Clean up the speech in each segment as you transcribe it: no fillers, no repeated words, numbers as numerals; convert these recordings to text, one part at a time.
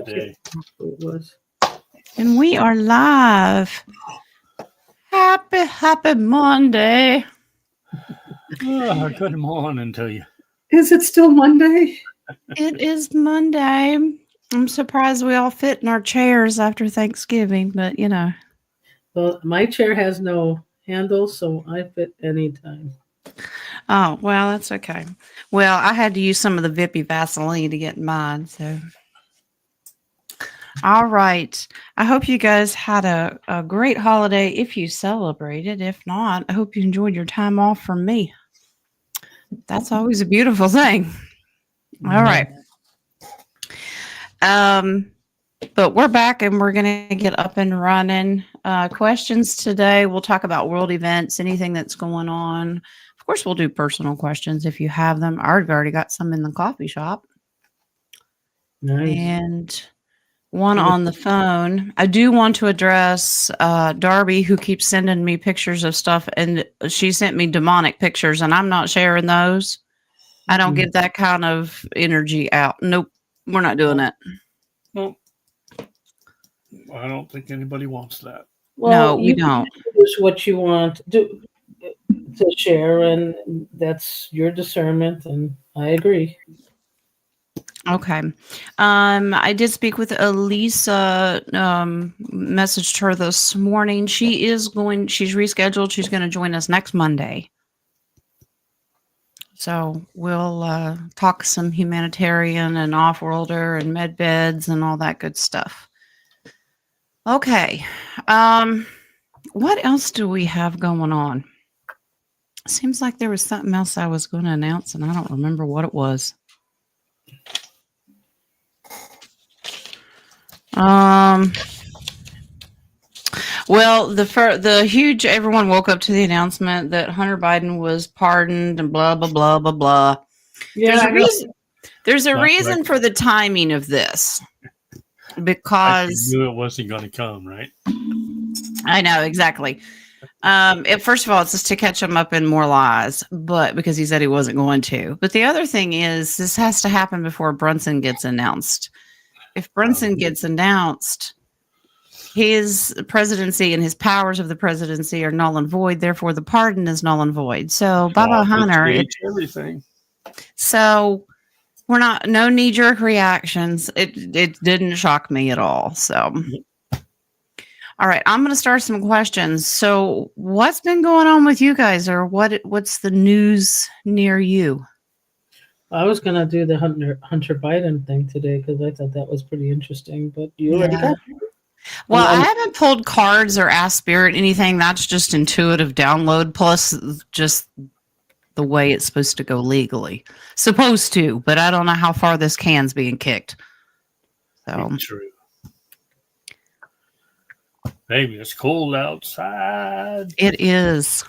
Day. It was. And we are live. Happy Monday. Oh, good morning to you. Is it still Monday? It is Monday. I'm surprised we all fit in our chairs after Thanksgiving, but you know. Well, my chair has no handle, so I fit anytime. Oh, well, that's okay. Well, I had to use some of the Vippy Vaseline to get mine, so. All right. I hope you guys had a great holiday if you celebrated. If not, I hope you enjoyed your time off from me. That's always a beautiful thing. All right. But we're back and we're going to get up and running. Questions today. We'll talk about world events, anything that's going on. Of course, we'll do personal questions if you have them. I've already got some in the coffee shop. Nice. And one on the phone. I do want to address Darby, who keeps sending me pictures of stuff, and she sent me demonic pictures, and I'm not sharing those. I don't get that kind of energy out. Nope, we're not doing that. Well, I don't think anybody wants that. Well, no, we don't. Choose what you want to share, and that's your discernment, and I agree. Okay. I did speak with Elisa, messaged her this morning. She's rescheduled. She's going to join us next Monday. So we'll talk some humanitarian and off-worlder and med beds and all that good stuff. Okay. What else do we have going on? Seems like there was something else I was going to announce, and I don't remember what it was. Well, the huge, everyone woke up to the announcement that Hunter Biden was pardoned and blah, blah, blah, blah, blah. Yeah, There's a reason for the timing of this, because I knew it wasn't going to come, right? I know, exactly. First of all, it's just to catch him up in more lies, but because he said he wasn't going to. But the other thing is, this has to happen before Brunson gets announced. If Brunson gets announced, his presidency and his powers of the presidency are null and void. Therefore, the pardon is null and void. So, Baba Hunter, everything. So we're no knee-jerk reactions. It didn't shock me at all. So, all right, I'm going to start some questions. So, what's been going on with you guys, or what's the news near you? I was going to do the Hunter Biden thing today because I thought that was pretty interesting, but you already got it. Well, I haven't pulled cards or asked Spirit anything. That's just intuitive download, plus just the way it's supposed to go legally. Supposed to, but I don't know how far this can's being kicked. So true. Baby, it's cold outside. It is.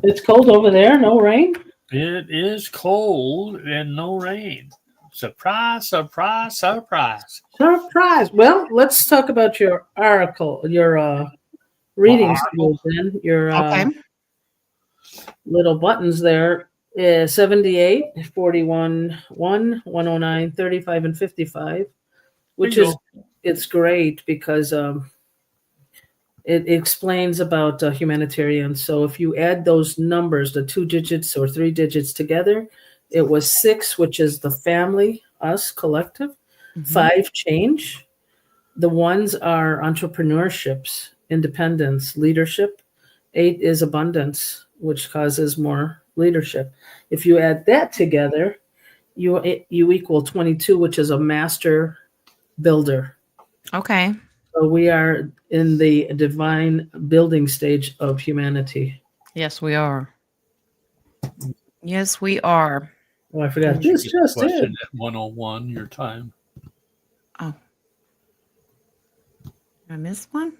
It's cold over there. No rain? It is cold and no rain. Surprise, surprise, surprise. Surprise. Well, let's talk about your article, your reading skills then. Your little buttons there. 78, 41, 1, 109, 35, and 55, which it's great because it explains about humanitarian. So if you add those numbers, the 2 digits or 3 digits together, it was 6, which is the family, us, collective. 5, change. The 1s are entrepreneurships, independence, leadership. 8 is abundance, which causes more leadership. If you add that together, you equal 22, which is a master builder. Okay. So we are in the divine building stage of humanity. Yes, we are. Yes, we are. Oh, I forgot. This just question did. At 101, your time. Oh. Did I miss one?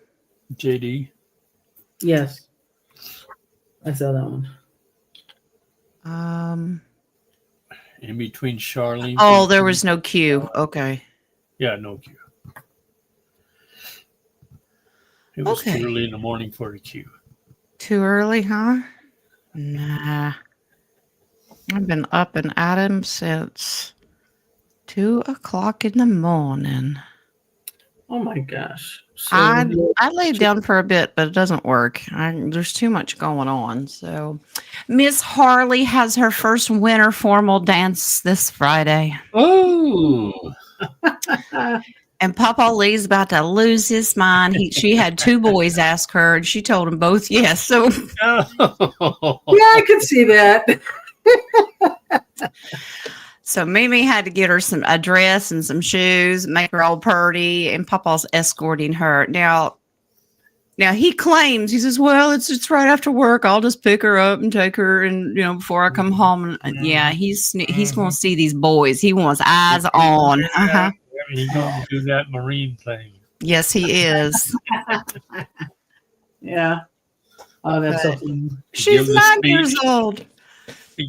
JD. Yes. I saw that one. In between Charlene. Oh, there was no Q. Okay. Yeah, no Q. It was too early in the morning for a Q. Too early, huh? Nah. I've been up and at him since 2:00 in the morning. Oh my gosh. So I laid down for a bit, but it doesn't work. There's too much going on. So, Miss Harley has her first winter formal dance this Friday. Oh, And Papa Lee's about to lose his mind. She had 2 boys ask her, and she told them both yes. So, yeah, I could see that. so Mimi had to get her a dress and some shoes, make her all pretty, and Papa's escorting her. Now he claims, he says, well, it's right after work. I'll just pick her up and take her, and before I come home. And yeah, he's going to see these boys. He wants eyes on. Uh-huh. He's going to do that Marine thing. Yes, he is. Yeah. Oh, that's so funny. She's 9 years old.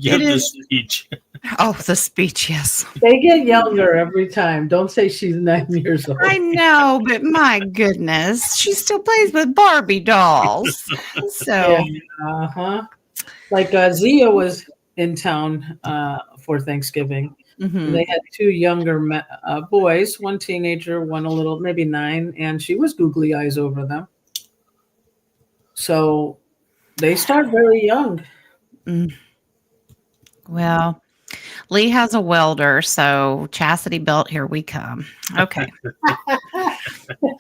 Give the speech. Oh, the speech, yes. They get younger every time. Don't say she's 9 years old. I know, but my goodness, she still plays with Barbie dolls. So, Like Zia was in town for Thanksgiving. mhm. They had 2 younger boys, one teenager, one a little, maybe 9, and she was googly eyes over them. So they start very young. Well, Lee has a welder, so chastity belt, here we come. Okay.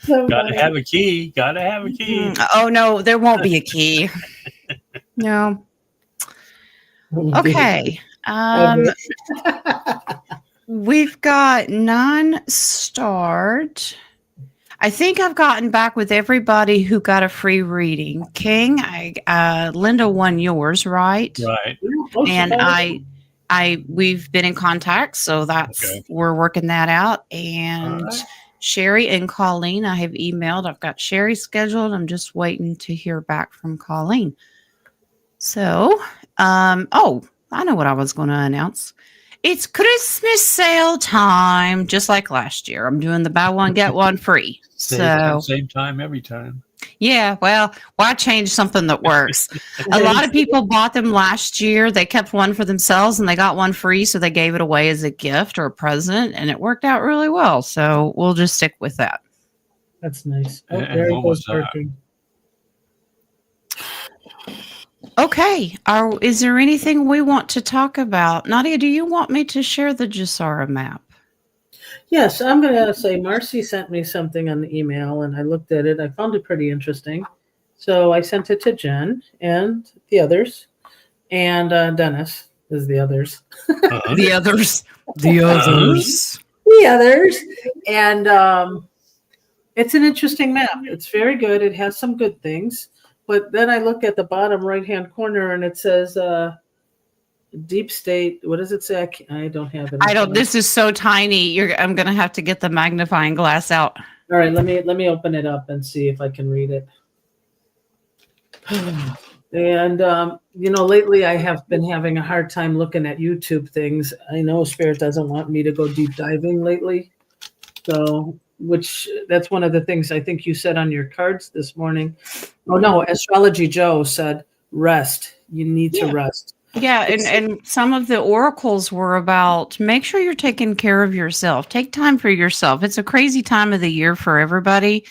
So Gotta have a key. Gotta have a key. Oh, no, there won't be a key. No. Okay. We've got non-start. I think I've gotten back with everybody who got a free reading. King, Linda won yours, right? Right. And we've been in contact, so we're working that out. And right. Sherry and Colleen, I have emailed. I've got Sherry scheduled. I'm just waiting to hear back from Colleen. So, I know what I was going to announce. It's Christmas sale time, just like last year. I'm doing the buy one, get one free. Same time every time. Yeah, well, why change something that works? A lot of people bought them last year. They kept one for themselves and they got one free, so they gave it away as a gift or a present, and it worked out really well. So we'll just stick with that. That's nice. Oh, there it goes. Okay. Is there anything we want to talk about? Nadia, do you want me to share the Jasara map? Yes, I'm going to say Marcy sent me something on the email, and I looked at it. I found it pretty interesting. So I sent it to Jen and the others, and Dennis is the others. The others. The others. The others. And it's an interesting map. It's very good. It has some good things. But then I look at the bottom right-hand corner, and it says deep state. What does it say? I don't have it. This is so tiny. I'm going to have to get the magnifying glass out. All right, let me open it up and see if I can read it. And lately I have been having a hard time looking at YouTube things. I know Spirit doesn't want me to go deep diving lately, so that's one of the things I think you said on your cards this morning. Oh no, Astrology Joe said rest. You need to rest. Yeah, and some of the oracles were about make sure you're taking care of yourself. Take time for yourself. It's a crazy time of the year for everybody,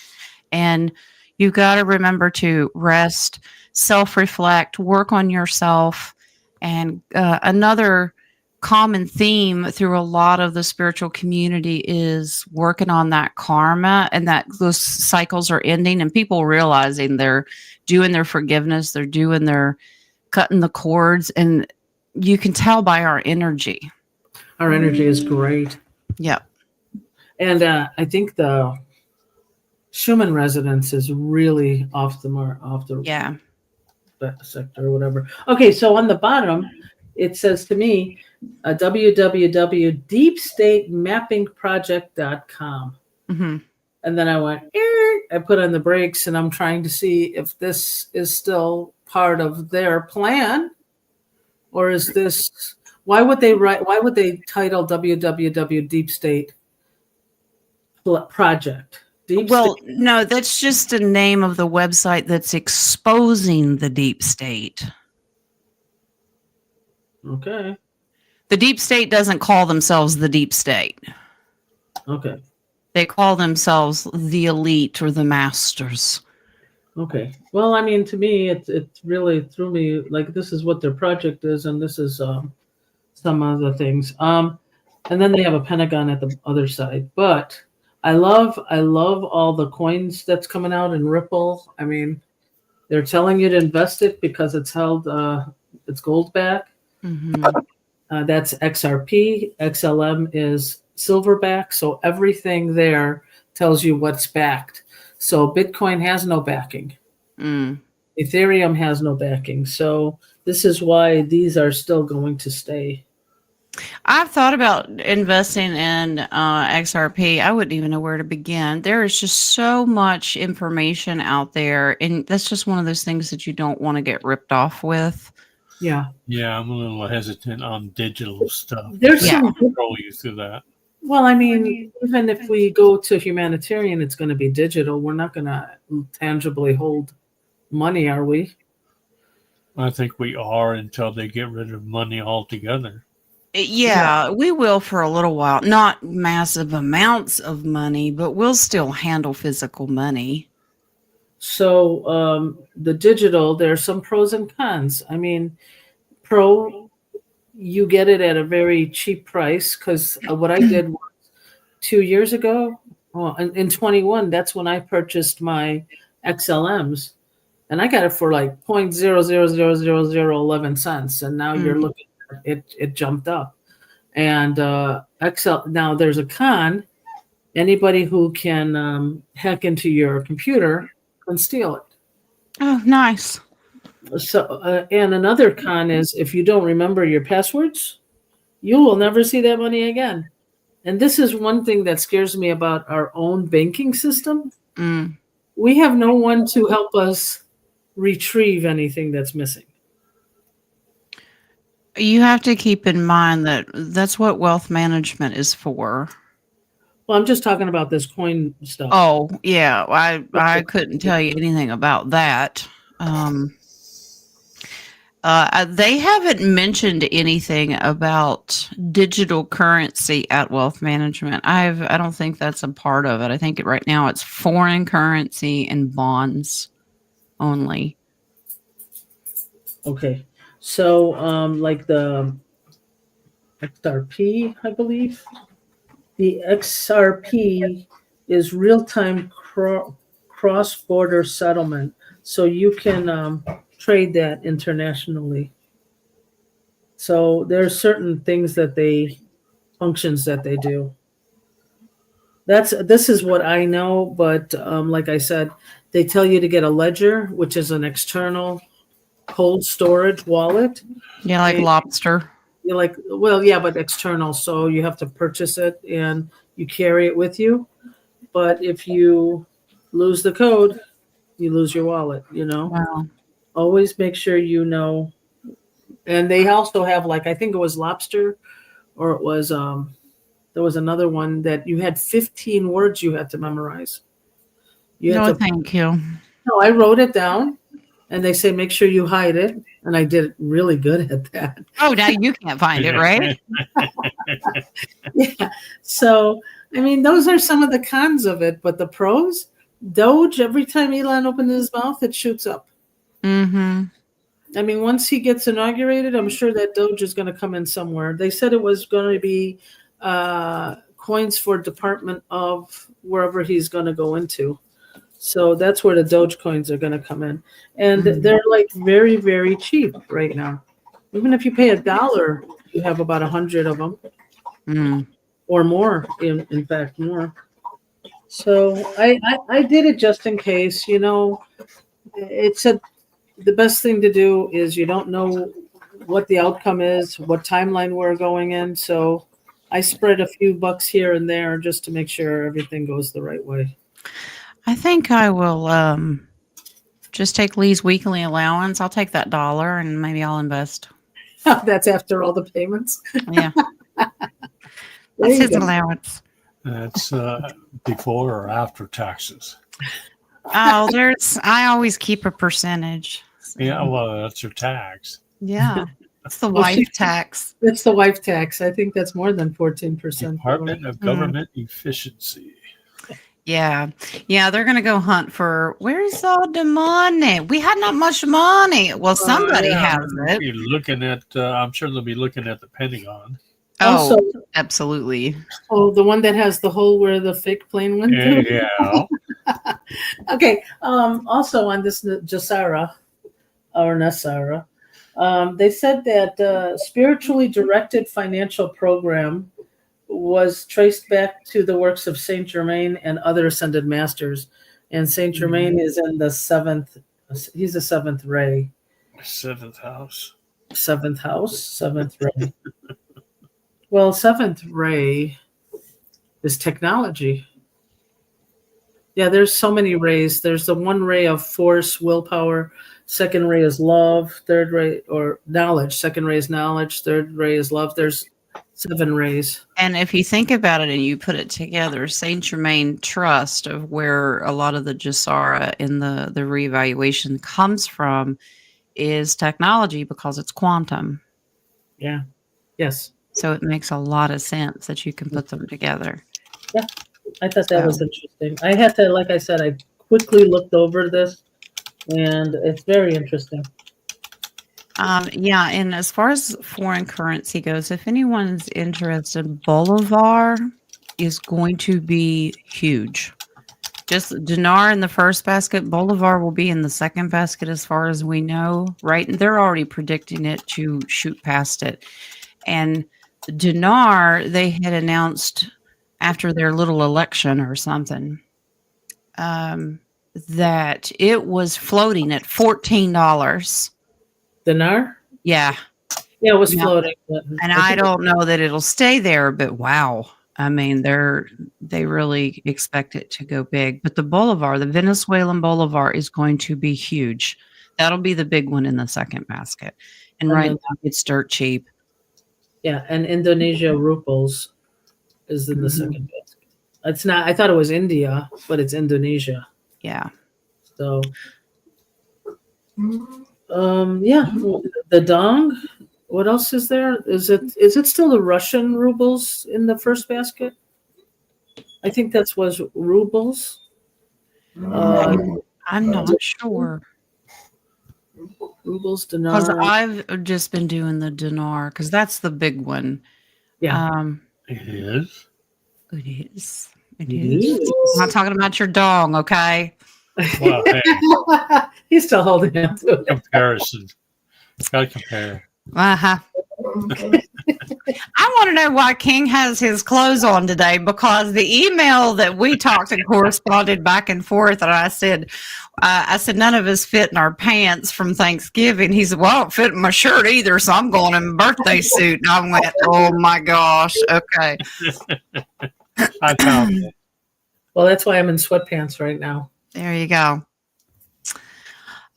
and you got to remember to rest, self-reflect, work on yourself. And another common theme through a lot of the spiritual community is working on that karma, and that those cycles are ending, and people realizing they're doing their forgiveness, they're doing their cutting the cords, and you can tell by our energy. Our energy is great. Yeah. And I think the Schumann resonance is really off the sector or whatever. Okay, so on the bottom, it says to me, www.deepstatemappingproject.com. Mm-hmm. And then I went, I put on the brakes, and I'm trying to see if this is still part of their plan, or is this, why would they title www Deep State Project? No, that's just a name of the website that's exposing the deep state. Okay. The deep state doesn't call themselves the deep state. Okay. They call themselves the elite or the masters. Okay. Well, I mean, to me, it really threw me like this is what their project is, and this is some other things. And then they have a Pentagon at the other side. But I love all the coins that's coming out in Ripple. I mean, they're telling you to invest it because it's held, it's gold back. That's XRP. XLM is silverback. So everything there tells you what's backed. So Bitcoin has no backing. Ethereum has no backing. So this is why these are still going to stay. I've thought about investing in XRP. I wouldn't even know where to begin. There is just so much information out there, and that's just one of those things that you don't want to get ripped off with. Yeah. Yeah, I'm a little hesitant on digital stuff. There's some control you through that. Well, I mean, even if we go to Humanitarian, it's going to be digital. We're not going to tangibly hold money, are we? I think we are until they get rid of money altogether. Yeah, we will for a little while. Not massive amounts of money, but we'll still handle physical money. So the digital, there are some pros and cons. I mean, pro, you get it at a very cheap price because what I did was 2 years ago, in 21, that's when I purchased my XLMs. And I got it for like 0.000011 cents. And now you're looking at it jumped up. And now there's a con. Anybody who can hack into your computer can steal it. Oh, nice. So, and another con is if you don't remember your passwords, you will never see that money again. And this is one thing that scares me about our own banking system. We have no one to help us retrieve anything that's missing. You have to keep in mind that that's what wealth management is for. Well, I'm just talking about this coin stuff. Oh, yeah. I couldn't tell you anything about that. They haven't mentioned anything about digital currency at wealth management. I don't think that's a part of it. I think right now it's foreign currency and bonds only. Okay. So, like the XRP, I believe. The XRP is real-time cross-border settlement. So you can trade that internationally. So there are certain things functions that they do. This is what I know, but like I said, they tell you to get a ledger, which is an external cold storage wallet. Yeah, like Lobster. You're like, well, yeah, but external. So you have to purchase it and you carry it with you. But if you lose the code, you lose your wallet, Wow. Always make sure you know. And they also have I think it was Lobster or it was, there was another one that you had 15 words you had to memorize. Thank you. No, I wrote it down. And they say, make sure you hide it. And I did really good at that. Oh, now you can't find it, right? Yeah. So, I mean, those are some of the cons of it. But the pros, Doge, every time Elon opens his mouth, it shoots up. I mean, once he gets inaugurated, I'm sure that Doge is going to come in somewhere. They said it was going to be coins for Department of wherever he's going to go into. So that's where the Doge coins are going to come in. And they're very, very cheap right now. Even if you pay $1, you have about 100 of them or more, in fact, more. So I did it just in case, it said the best thing to do is you don't know what the outcome is, what timeline we're going in. So I spread a few bucks here and there just to make sure everything goes the right way. I think I will just take Lee's weekly allowance. I'll take that $1 and maybe I'll invest. That's after all the payments. Yeah. That's his allowance. That's before or after taxes. Oh, I always keep a percentage. So. Yeah, well, that's your tax. Yeah. It's the wife tax. It's the wife tax. I think that's more than 14%. Department of Government Efficiency. Yeah. Yeah, they're going to go hunt for where's all the money? We had not much money. Well, somebody has They'll it. be looking at, I'm sure they'll be looking at the Pentagon. Also, Oh, absolutely. oh, the one that has the hole where the fake plane went through. Yeah. Okay. Also on this Jasara or Nasara, they said that spiritually directed financial program was traced back to the works of Saint Germain and other ascended masters. And Saint Germain is in the seventh. He's the seventh ray. Seventh house. Seventh house. Seventh ray. Well, seventh ray is technology. Yeah, there's so many rays. There's the one ray of force, willpower. Second ray is love. Third ray or knowledge. Second ray is knowledge. Third ray is love. There's 7 rays. And if you think about it and you put it together, Saint Germain Trust, of where a lot of the Jasara in the reevaluation comes from, is technology because it's quantum. Yeah. Yes. So it makes a lot of sense that you can put them together. Yeah. I thought that was interesting. I had to, like I said, I quickly looked over this, and it's very interesting. Yeah, and as far as foreign currency goes, if anyone's interested, Bolivar is going to be huge. Just dinar in the first basket, Bolivar will be in the second basket as far as we know, right? And they're already predicting it to shoot past it. And dinar, they had announced after their little election or something, that it was floating at $14. Dinar? Yeah. Yeah, it was floating. And I don't know that it'll stay there, but wow. I mean, they really expect it to go big. But the Bolivar, the Venezuelan Bolivar, is going to be huge. That'll be the big one in the second basket. And right now it's dirt cheap. Yeah, and Indonesia rupees is in the second basket. It's not. I thought it was India, but it's Indonesia. Yeah. So, yeah, the dong. What else is there? Is it still the Russian rubles in the first basket? I think that was rubles. I'm not sure. Rubles, dinar. Because I've just been doing the dinar because that's the big one. Yeah. It is. It is. It is. I'm not talking about your dong, okay? Well, hey, He's still holding it. comparison. Gotta compare. Uh-huh. I want to know why King has his clothes on today, because the email that we talked and corresponded back and forth, and I said none of us fit in our pants from Thanksgiving. He said, well, I don't fit in my shirt either, so I'm going in a birthday suit. And I went, oh my gosh, okay. I found it. Well, that's why I'm in sweatpants right now. There you go.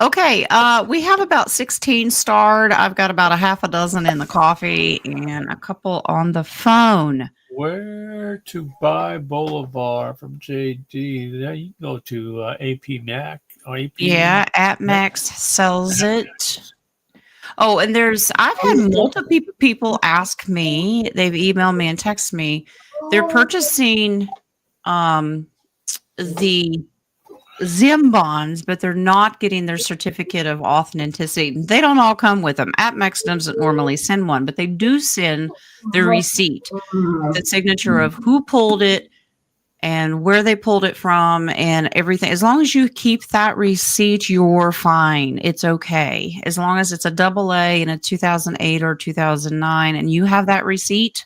Okay, we have about 16 starred. I've got about a half a dozen in the coffee and a couple on the phone. Where to buy Bolivar from JD? Now you can go to AP Mac or AP. Yeah, AppMax sells it. Oh, and I've had multiple people ask me, they've emailed me and texted me, they're purchasing the Zim bonds, but they're not getting their certificate of authenticity. They don't all come with them. AppMax doesn't normally send one, but they do send the receipt, the signature of who pulled it and where they pulled it from and everything. As long as you keep that receipt, you're fine. It's okay. As long as it's a AA in a 2008 or 2009 and you have that receipt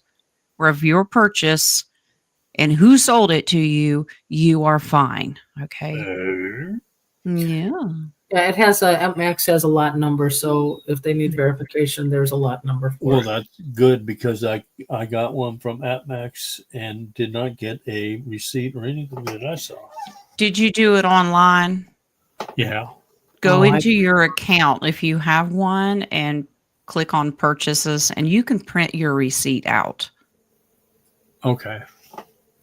of your purchase and who sold it to you, you are fine. Okay. Yeah. Yeah, it has AppMax has a lot number, so if they need verification, there's a lot number for Well, it. that's good because I got one from AppMax and did not get a receipt or anything that I saw. Did you do it online? Yeah. Go into your account if you have one and click on purchases and you can print your receipt out. Okay.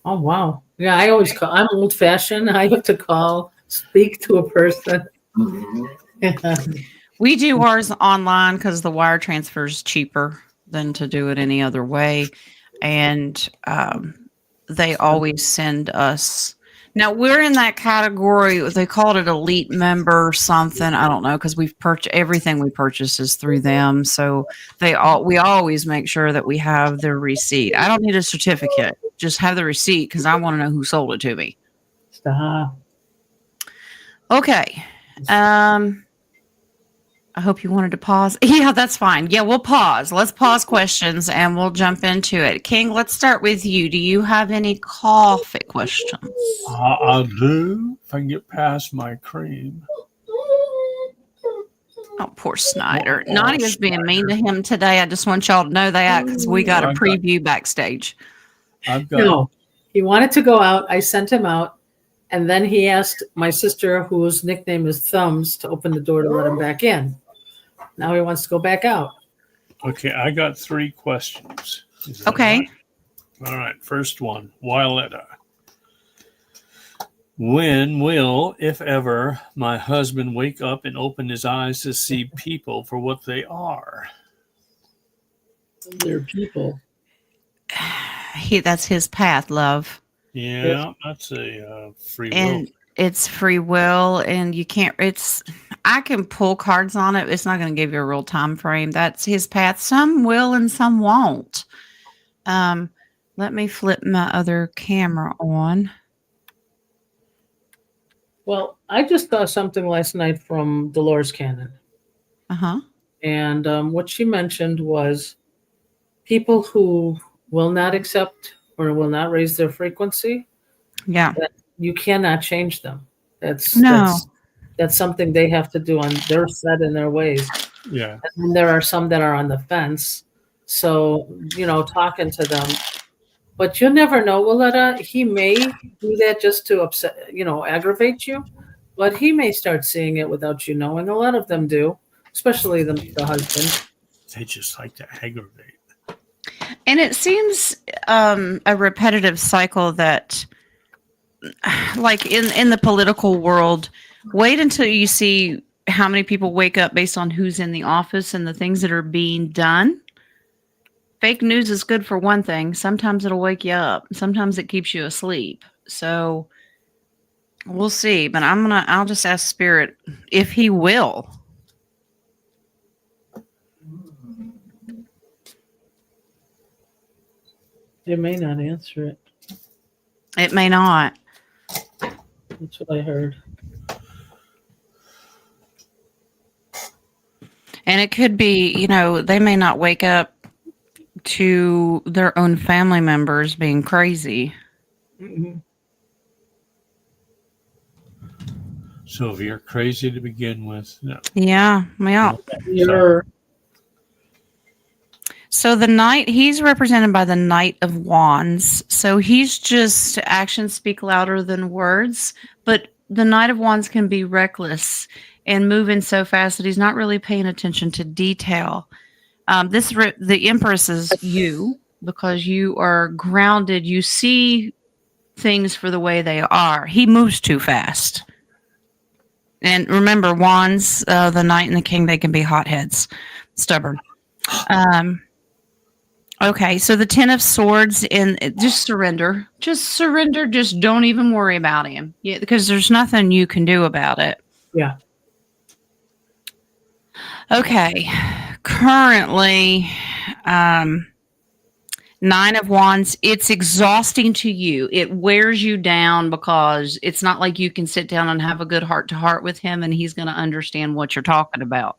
Oh, wow. Yeah, I always call. I'm old fashioned. I have to call, speak to a person. We do ours online because the wire transfer is cheaper than to do it any other way. And they always send us. Now we're in that category. They called it elite member or something. I don't know because we've purchased everything we purchase is through them. So we always make sure that we have the receipt. I don't need a certificate. Just have the receipt because I want to know who sold it to me. Stop. Okay. I hope you wanted to pause. Yeah, that's fine. Yeah, we'll pause. Let's pause questions and we'll jump into it. King, let's start with you. Do you have any coffee questions? I'll do if I can get past my cream. Oh, poor Snyder. Nadia's being mean to him today. I just want y'all to know that because we got a preview backstage. No, he wanted to go out. I sent him out. And then he asked my sister, whose nickname is Thumbs, to open the door to let him back in. Now he wants to go back out. Okay, I got 3 questions. Okay. All right, first one, Violetta. When will, if ever, my husband wake up and open his eyes to see people for what they are? They're people. That's his path, love. Yeah, that's a free will. And it's free will, and you can't. I can pull cards on it. It's not going to give you a real time frame. That's his path. Some will, and some won't. Let me flip my other camera on. Well, I just saw something last night from Dolores Cannon. And what she mentioned was people who will not accept or will not raise their frequency. Yeah. You cannot change them. That's something they have to do on their set and their ways. Yeah. And there are some that are on the fence. So, talking to them. But you never know, Willetta. He may do that just to upset, aggravate you. But he may start seeing it without you knowing. A lot of them do, especially the husband. They just like to aggravate. And it seems a repetitive cycle that, like in the political world, wait until you see how many people wake up based on who's in the office and the things that are being done. Fake news is good for one thing. Sometimes it'll wake you up. Sometimes it keeps you asleep. So we'll see. But I'll just ask Spirit if he will. They may not answer it. It may not. That's what I heard. And it could be, they may not wake up to their own family members being crazy. Mm-hmm. So if you're crazy to begin with, no. Yeah. So the Knight, he's represented by the Knight of Wands. So he's just actions speak louder than words, but the Knight of Wands can be reckless and moving so fast that he's not really paying attention to detail. The Empress is you because you are grounded. You see things for the way they are. He moves too fast. And remember, Wands, the Knight and the King, they can be hotheads, stubborn. Okay, so the 10 of Swords, and just surrender. Just surrender. Just don't even worry about him. Yeah, because there's nothing you can do about it. Yeah. Okay. Currently, 9 of Wands, it's exhausting to you. It wears you down because it's not like you can sit down and have a good heart-to-heart with him and he's going to understand what you're talking about.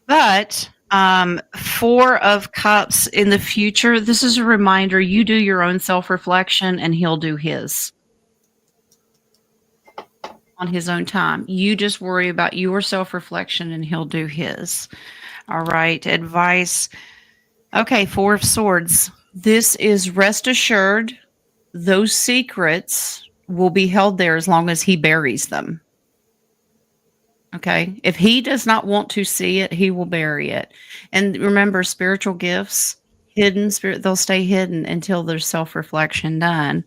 But 4 of Cups in the future, this is a reminder, you do your own self-reflection and he'll do his on his own time. You just worry about your self-reflection and he'll do his. All right. Advice. Okay. 4 of Swords. This is rest assured. Those secrets will be held there as long as he buries them. Okay. If he does not want to see it, he will bury it. And remember, spiritual gifts, hidden spirit, they'll stay hidden until there's self-reflection done.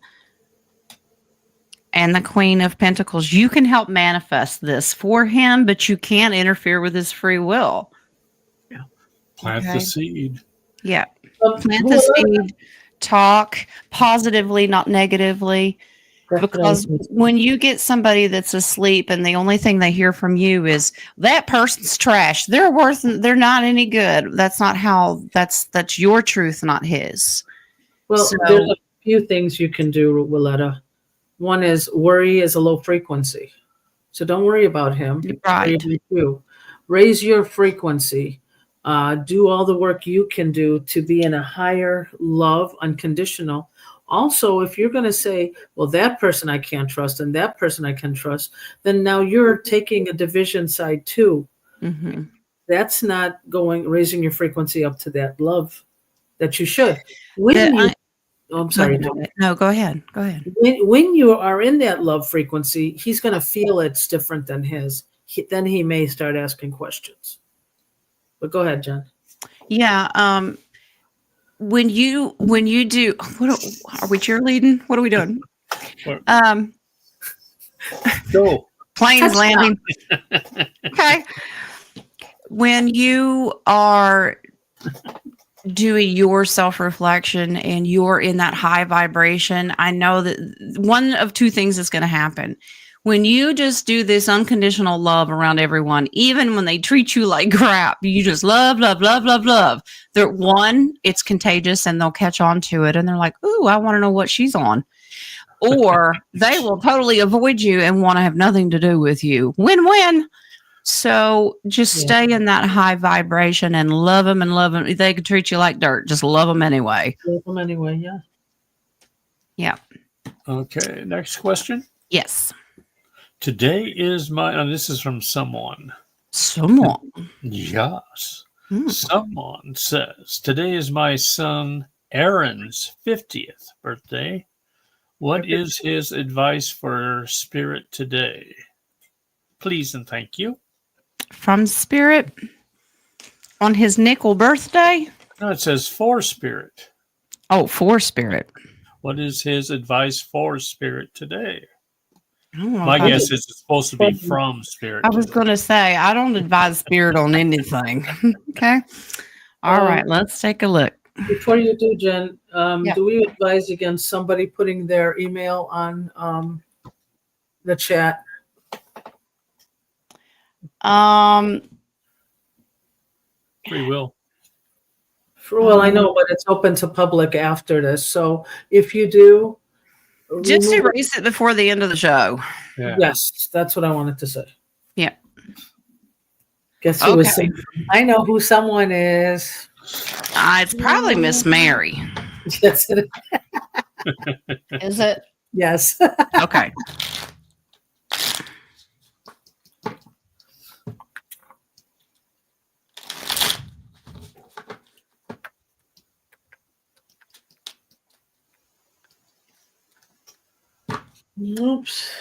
and the Queen of Pentacles. You can help manifest this for him, but you can't interfere with his free will. Plant the seed. Yeah. Plant the seed, talk positively, not negatively. Because when you get somebody that's asleep and the only thing they hear from you is that person's trash, they're not any good. That's not how, that's your truth, not his. Well, there's a few things you can do, Willetta. One is worry is a low frequency. So don't worry about him. Right. Raise your frequency. Do all the work you can do to be in a higher love, unconditional. Also, if you're going to say, well, that person I can't trust and that person I can trust, then now you're taking a division side too. Mm-hmm. That's not raising your frequency up to that love that you should. I'm sorry. No, go ahead. Go ahead. When you are in that love frequency, he's going to feel it's different than his. Then he may start asking questions. But go ahead, Jen. Yeah. When you do, are we cheerleading? What are we doing? Go. Planes landing. Okay. When you are doing your self-reflection and you're in that high vibration, I know that one of two things is going to happen. When you just do this unconditional love around everyone, even when they treat you like crap, you just love, love, love, love, love. It's contagious and they'll catch on to it and they're like, ooh, I want to know what she's on. Or they will totally avoid you and want to have nothing to do with you. Win-win. So just stay in that high vibration and love them and love them. They could treat you like dirt. Just love them anyway. Love them anyway, yeah. Yeah. Okay, next question. Yes. Today is this is from someone. Someone? Yes. Someone says, today is my son Aaron's 50th birthday. What is his advice for Spirit today? Please and thank you. From Spirit? On his nickel birthday? No, it says for Spirit. Oh, for Spirit. What is his advice for Spirit today? My guess is it's supposed to be from Spirit. I was going to say, I don't advise Spirit on anything. Okay. All right. Let's take a look. Before you do, Jen, do we advise against somebody putting their email on the chat? Free will. Well, I know, but it's open to public after this. So if you do, just erase it before the end of the show. Yeah. Yes, that's what I wanted to say. Yeah. Guess who was saying? I know who someone is. It's probably Miss Mary. Yes, it is. Is it? Yes. Okay. Oops.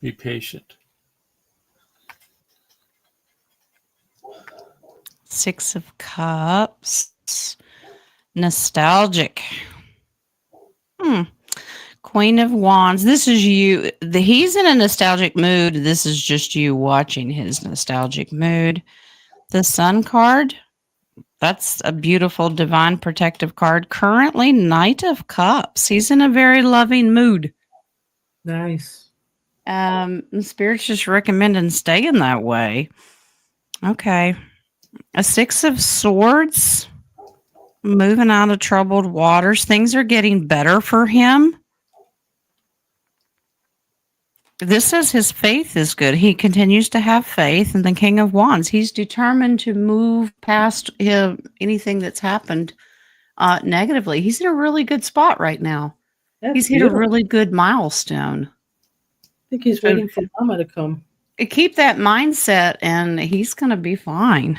Be patient. 6 of Cups. Nostalgic. Queen of Wands. This is you. He's in a nostalgic mood. This is just you watching his nostalgic mood. The Sun card. That's a beautiful divine protective card. Currently, Knight of Cups. He's in a very loving mood. Nice. Spirit's just recommending staying that way. Okay. A 6 of Swords. Moving out of troubled waters. Things are getting better for him. This says his faith is good. He continues to have faith. And the King of Wands, he's determined to move past anything that's happened negatively. He's in a really good spot right now. He's hit a really good milestone. I think he's waiting for Mama to come. Keep that mindset and he's going to be fine.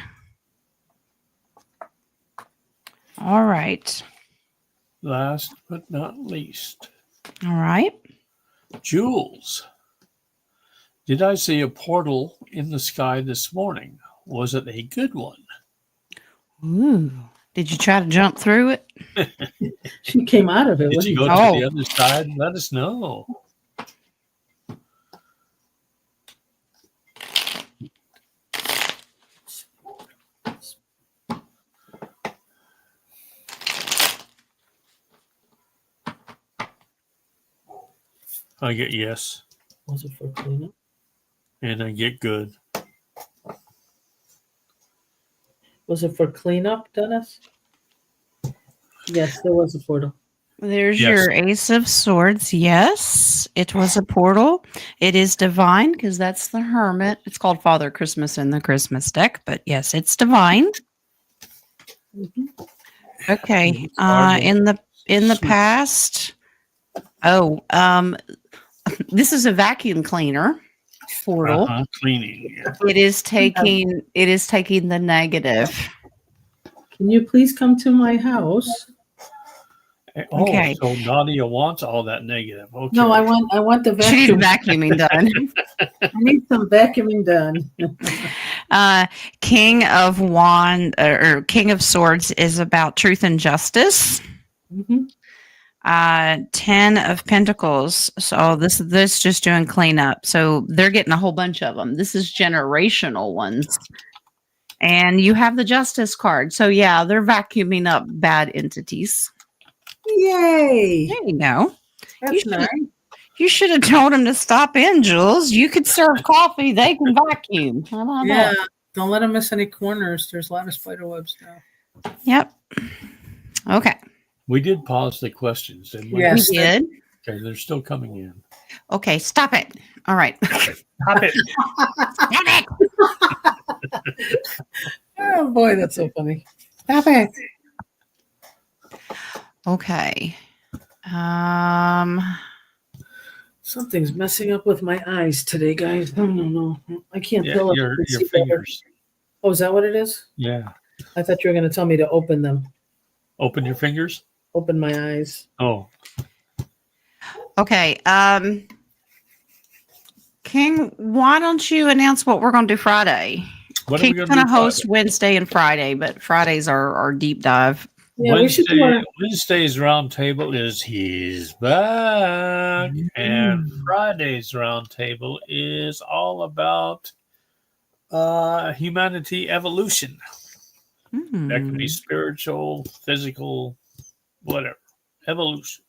All right. Last but not least. All right. Jules. Did I see a portal in the sky this morning? Was it a good one? Ooh. Did you try to jump through it? She came out of it. Did you go to the other side? Let us know. I get yes. Was it for cleanup? And I get good. Was it for cleanup, Dennis? Yes, there was a portal. There's Yes. your Ace of Swords. Yes, it was a portal. It is divine because that's the Hermit. It's called Father Christmas in the Christmas deck, but yes, it's divine. Okay. In the past. Oh, this is a vacuum cleaner portal. Cleaning. It is taking the negative. Can you please come to my house? Oh, Okay. so Nadia wants all that negative. Okay. No, I want the She needs vacuum. vacuuming done. I need some vacuuming done. King of Wand or King of Swords is about truth and justice. Mm-hmm. 10 of Pentacles. So this just doing cleanup. So they're getting a whole bunch of them. This is generational ones. And you have the Justice card. So yeah, they're vacuuming up bad entities. Yay! There you go. That's nice. You should have told them to stop in, Jules. You could serve coffee. They can vacuum. How about Yeah, that? don't let them miss any corners. There's a lot of spider webs now. Yep. Okay. We did pause the questions, didn't we? Yes. We did. Okay, they're still coming in. Okay, stop it. All right. Stop it. Stop it. Oh boy, that's so funny. Stop it. Okay. Something's messing up with my eyes today, guys. I don't know. I can't Yeah, tell if your I can see better. fingers. Oh, is that what it is? Yeah. I thought you were going to tell me to open them. Open your fingers. Open my eyes. Oh, Okay. King, why don't you announce what we're going to do Friday? what are we King's going going to to host Wednesday and Friday, but Friday's our deep dive. Yeah, we should do our. Wednesday's roundtable is he's back, and Friday's roundtable is all about humanity evolution. That could be spiritual, physical, whatever. Evolution.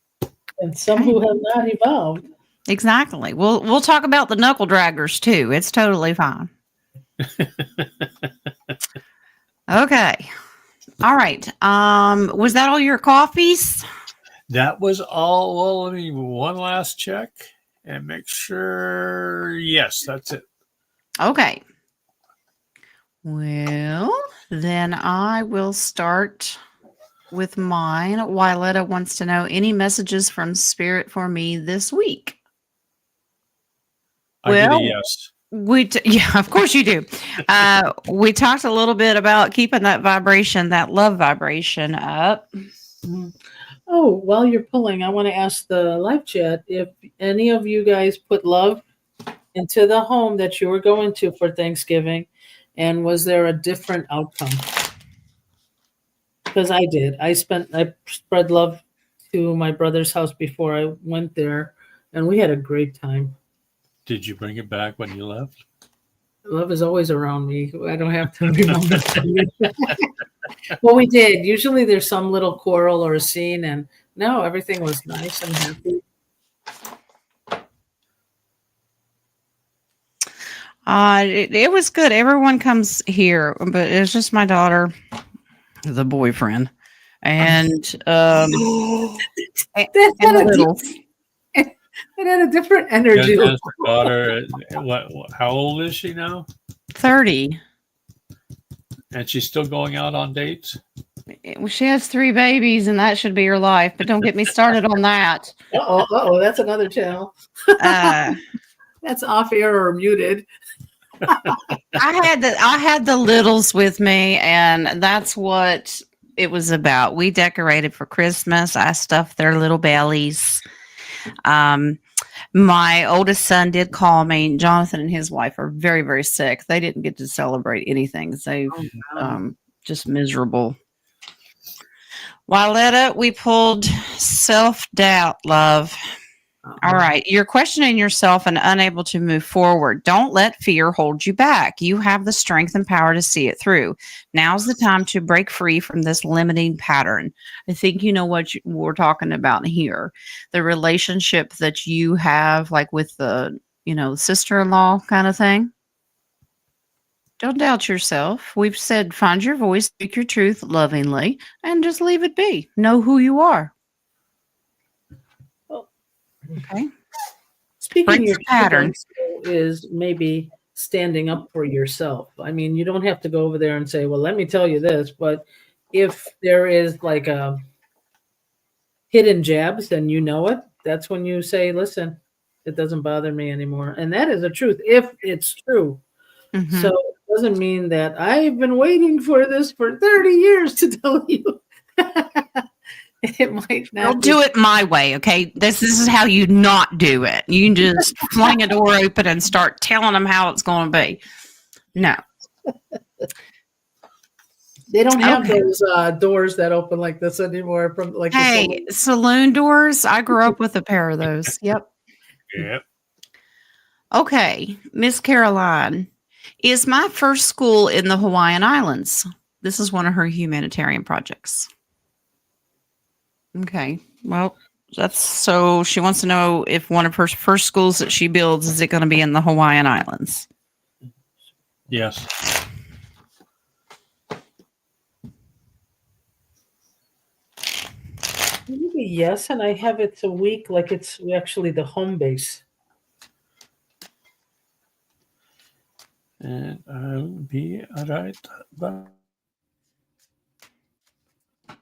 And some who have not evolved. Exactly. We'll talk about the knuckle draggers too. It's totally fine. Okay. All right. Was that all your coffees? That was all. Well, let me one last check and make sure. Yes, that's it. Okay. Well, then I will start with mine. Wyletta wants to know any messages from Spirit for me this week. I get a Well, yes. Yeah, of course you do. We talked a little bit about keeping that vibration, that love vibration up. Oh, while you're pulling, I want to ask the live chat if any of you guys put love into the home that you were going to for Thanksgiving, and was there a different outcome? Because I did. I spread love to my brother's house before I went there, and we had a great time. Did you bring it back when you left? Love is always around me. I don't have to remember. Well, we did. Usually there's some little quarrel or a scene, and no, everything was nice and happy. It was good. Everyone comes here, but it's just my daughter, the boyfriend, and That's and not a little. It had a different energy. Your daughter, what? How old is she now? 30. And she's still going out on dates? She has 3 babies, and that should be her life. But don't get me started on that. Uh-oh, that's another channel. That's off air or muted. I had the littles with me, and that's what it was about. We decorated for Christmas. I stuffed their little bellies. My oldest son did call me. Jonathan and his wife are very, very sick. They didn't get to celebrate anything. They just miserable. Wyletta, we pulled self-doubt, love. All right. You're questioning yourself and unable to move forward. Don't let fear hold you back. You have the strength and power to see it through. Now's the time to break free from this limiting pattern. I think you know what we're talking about here. The relationship that you have, like with the, sister-in-law kind of thing. Don't doubt yourself. We've said find your voice, speak your truth lovingly, and just leave it be. Know who you are. Okay. Speaking your pattern is maybe standing up for yourself. I mean, you don't have to go over there and say, well, let me tell you this, but if there is like a hidden jabs and you know it, that's when you say, listen, it doesn't bother me anymore. And that is the truth, if it's true. Mm-hmm. So it doesn't mean that I've been waiting for this for 30 years to tell you. It might not. Don't do it my way, okay? This is how you not do it. You just fling a door open and start telling them how it's going to be. No. They don't have those doors that open like this anymore. From like hey, saloon doors. I grew up with a pair of those. Yep. Yep. Okay, Miss Caroline, is my first school in the Hawaiian Islands. This is one of her humanitarian projects. Okay, well, that's so she wants to know if one of her first schools that she builds, is it going to be in the Hawaiian Islands? Yes. Maybe yes, and I have it a week like it's actually the home base. And I'll be right back.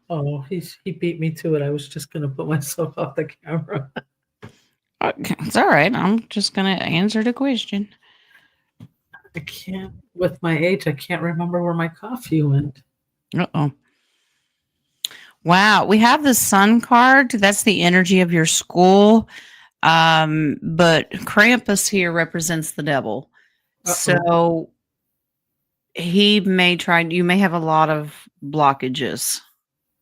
Oh, he beat me to it. I was just going to put myself off the camera. Okay, it's all right. I'm just going to answer the question. I can't, with my age, I can't remember where my coffee went. Uh-oh. Wow, we have the sun card. That's the energy of your school. But Krampus here represents the devil. Uh-oh. So you may have a lot of blockages.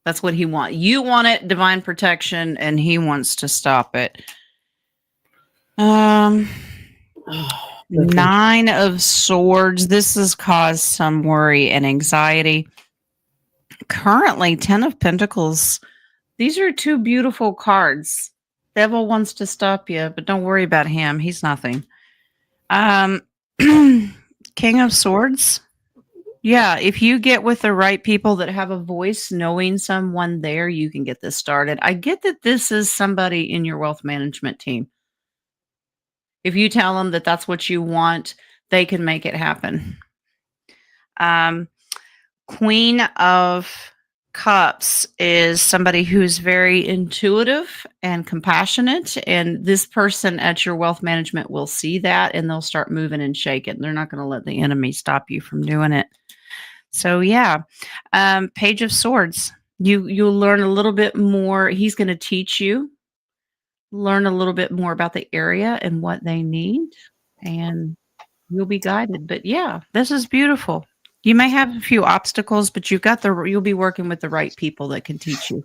That's what he wants. You want it, divine protection, and he wants to stop it. 9 of Swords. This has caused some worry and anxiety. Currently, 10 of Pentacles. These are two beautiful cards. Devil wants to stop you, but don't worry about him. He's nothing. King of Swords. Yeah, if you get with the right people that have a voice, knowing someone there, you can get this started. I get that this is somebody in your wealth management team. If you tell them that that's what you want, they can make it happen. Queen of Cups is somebody who's very intuitive and compassionate, and this person at your wealth management will see that, and they'll start moving and shaking. They're not going to let the enemy stop you from doing it. So yeah, Page of Swords. You'll learn a little bit more. He's going to teach you, learn a little bit more about the area and what they need, and you'll be guided. But yeah, this is beautiful. You may have a few obstacles, but you'll be working with the right people that can teach you.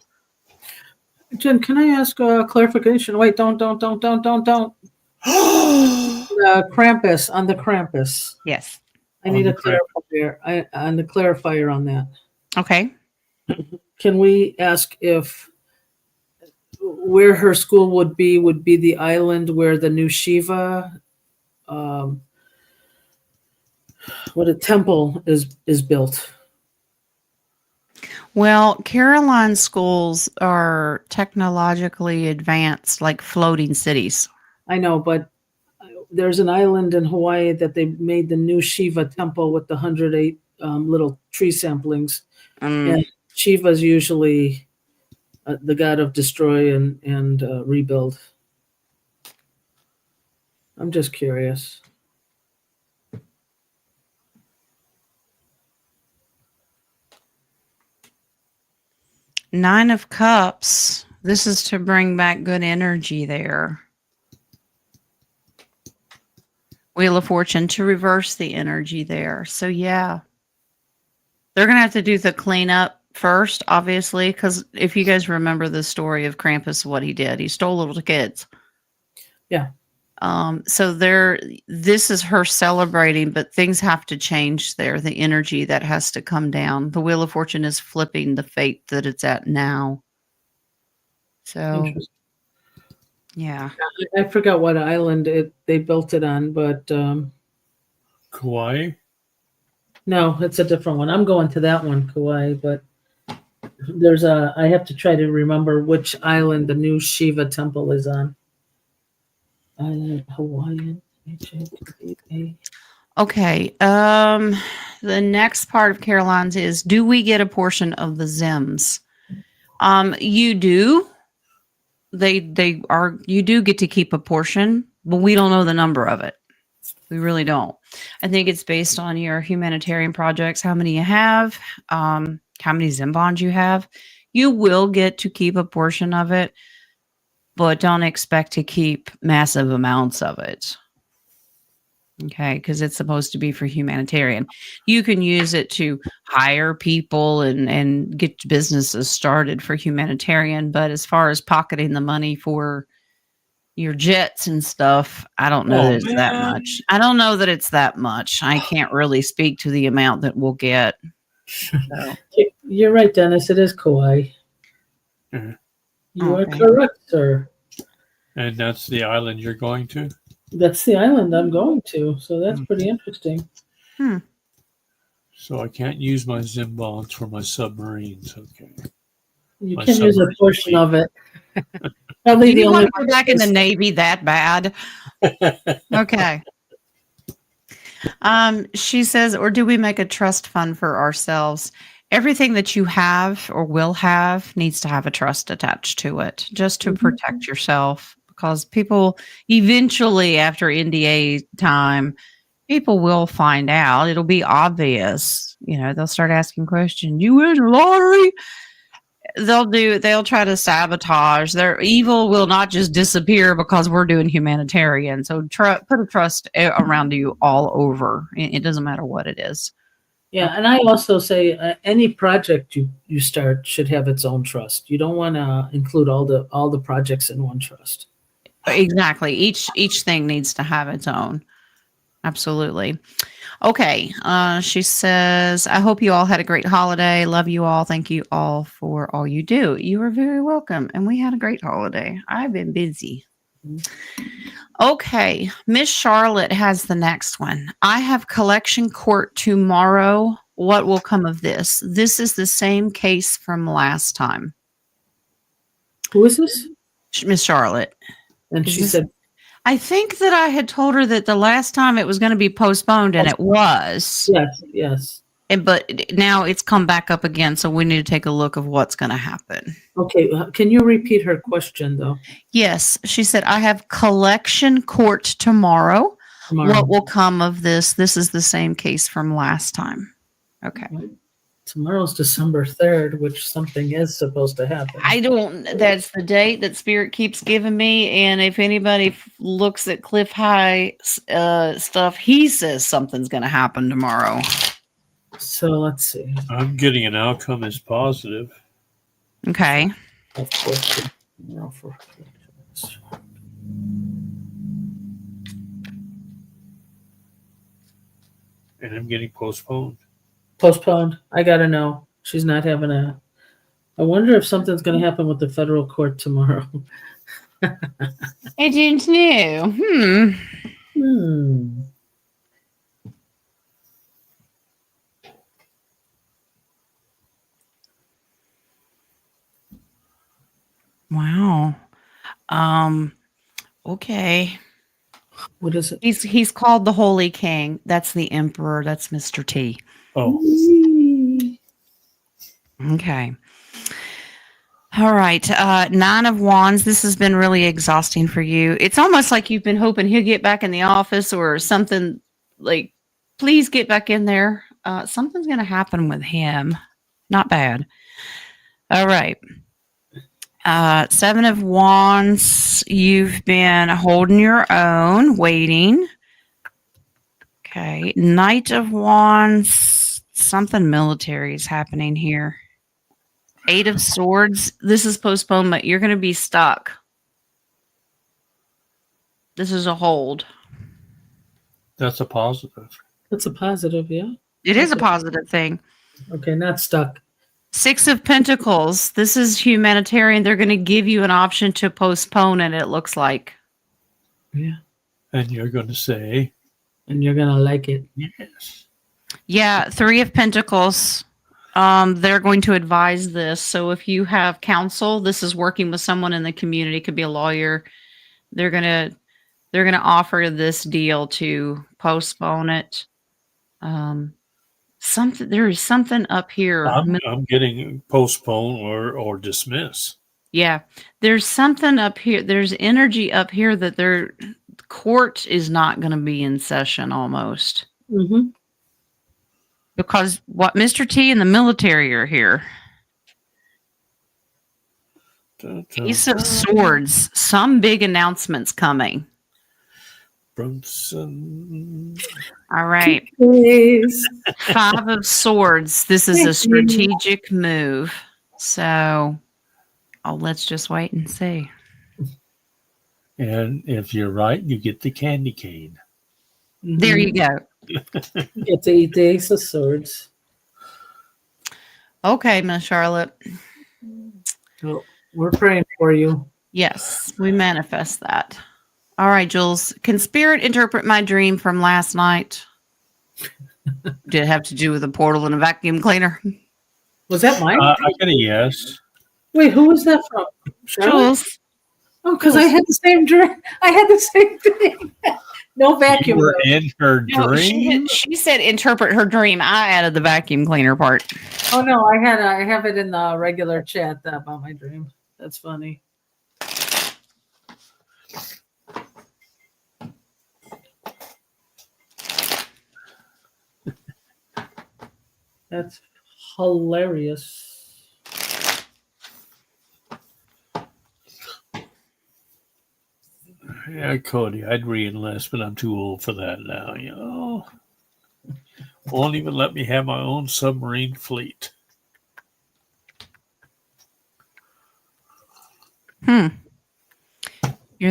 Jen, can I ask a clarification? Wait, don't. Krampus, on the Krampus. Yes. I need a clarifier. On the clarifier on that. Okay. Can we ask if where her school would be the island where the new Shiva, what a temple is built? Well, Caroline schools are technologically advanced, like floating cities. I know, but there's an island in Hawaii that they made the new Shiva temple with the 108 little tree samplings. And Shiva is usually the god of destroy and rebuild. I'm just curious. Nine of Cups. This is to bring back good energy there. Wheel of Fortune to reverse the energy there. So yeah, they're going to have to do the cleanup first, obviously, because if you guys remember the story of Krampus, what he did, he stole little kids. Yeah. So this is her celebrating, but things have to change there. The energy that has to come down. The Wheel of Fortune is flipping the fate that it's at now. So, Interesting. yeah. I forgot what island they built it on, but Kauai? no, it's a different one. I'm going to that one, Kauai, but I have to try to remember which island the new Shiva temple is on. Hawaiian. H-A-T-A. Okay. The next part of Caroline's is, do we get a portion of the Zims? You do. You do get to keep a portion, but we don't know the number of it. We really don't. I think it's based on your humanitarian projects, how many you have, how many Zim bonds you have. You will get to keep a portion of it, but don't expect to keep massive amounts of it. Okay, because it's supposed to be for humanitarian. You can use it to hire people and get businesses started for humanitarian. But as far as pocketing the money for your jets and stuff, I don't know that it's that much. I don't know that it's that much. I can't really speak to the amount that we'll get. So. You're right, Dennis. It is Kauai. Mhm. You are correct, sir. And that's the island you're going to? That's the island I'm going to, so that's pretty interesting. So I can't use my Zim bonds for my submarines. Okay. You can use a portion of it. Probably do you want to go back in the Navy that bad? Okay. She says, or do we make a trust fund for ourselves? Everything that you have or will have needs to have a trust attached to it, just to protect yourself. Because people eventually, after NDA time, people will find out. It'll be obvious. They'll start asking questions. You win the lottery? They'll try to sabotage. Their evil will not just disappear because we're doing humanitarian. So put a trust around you all over. It doesn't matter what it is. Yeah, and I also say any project you start should have its own trust. You don't want to include all the projects in one trust. Exactly. Each thing needs to have its own. Absolutely. Okay. She says, I hope you all had a great holiday. Love you all. Thank you all for all you do. You are very welcome. And we had a great holiday. I've been busy. Okay. Miss Charlotte has the next one. I have collection court tomorrow. What will come of this? This is the same case from last time. Who is this? Miss Charlotte. And she said, I think that I had told her that the last time it was going to be postponed, and it was. Yes. But now it's come back up again, so we need to take a look of what's going to happen. Okay. Can you repeat her question, though? Yes. She said, I have collection court tomorrow. What will come of this? This is the same case from last time. Okay. Tomorrow's December 3rd, which something is supposed to happen. That's the date that Spirit keeps giving me. And if anybody looks at Cliff High stuff, he says something's going to happen tomorrow. So let's see. I'm getting an outcome as positive. Okay. Of course. And I'm getting postponed. Postponed. I gotta know. She's not having I wonder if something's going to happen with the federal court tomorrow. I didn't know. Wow. Okay. What is it? He's called the Holy King. That's the Emperor. That's Mr. T. Oh. Okay. All right. 9 of Wands. This has been really exhausting for you. It's almost like you've been hoping he'll get back in the office or something. Like, please get back in there. Something's going to happen with him. Not bad. All right. 7 of Wands. You've been holding your own, waiting. Okay. Knight of Wands. Something military is happening here. 8 of Swords. This is postponement. You're going to be stuck. This is a hold. That's a positive. That's a positive, yeah. It is a positive thing. Okay, not stuck. 6 of Pentacles. This is humanitarian. They're going to give you an option to postpone it, it looks like. Yeah. And you're going to say, And you're going to like it. yes. Yeah, 3 of Pentacles. They're going to advise this. So if you have counsel, this is working with someone in the community, it could be a lawyer. They're going to offer this deal to postpone it. There is something up here. I'm getting postpone or dismiss. Yeah, there's something up here. There's energy up here that their court is not going to be in session almost. Mm-hmm. Because what Mr. T and the military are here. Ace of Swords. Some big announcements coming. Brunson. All right. Please. 5 of Swords. This is a strategic move. So, let's just wait and see. And if you're right, you get the candy cane. There you go. You get to eat the Ace of Swords. Okay, Miss Charlotte. Oh, we're praying for you. Yes, we manifest that. All right, Jules. Can Spirit interpret my dream from last night? Did it have to do with a portal and a vacuum cleaner? Was that mine? I got a yes. Wait, who was that from? Charlotte? Jules. Oh, because I had the same dream. I had the same thing. No vacuum. You were in her No, dream? she said interpret her dream. I added the vacuum cleaner part. Oh no, I have it in the regular chat about my dream. That's funny. That's hilarious. Yeah, Cody, I'd re-enlist, but I'm too old for that now, you know. Won't even let me have my own submarine fleet. You're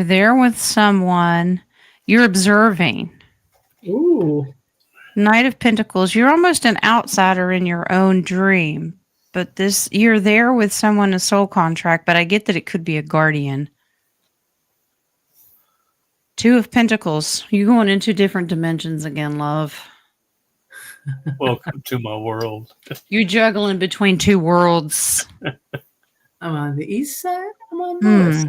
there with someone. You're observing. Ooh. Knight of Pentacles. You're almost an outsider in your own dream. But you're there with someone, a soul contract, but I get that it could be a guardian. 2 of Pentacles. You're going into different dimensions again, love. Welcome to my world. You're juggling between 2 worlds. I'm on the east side. I'm on the west.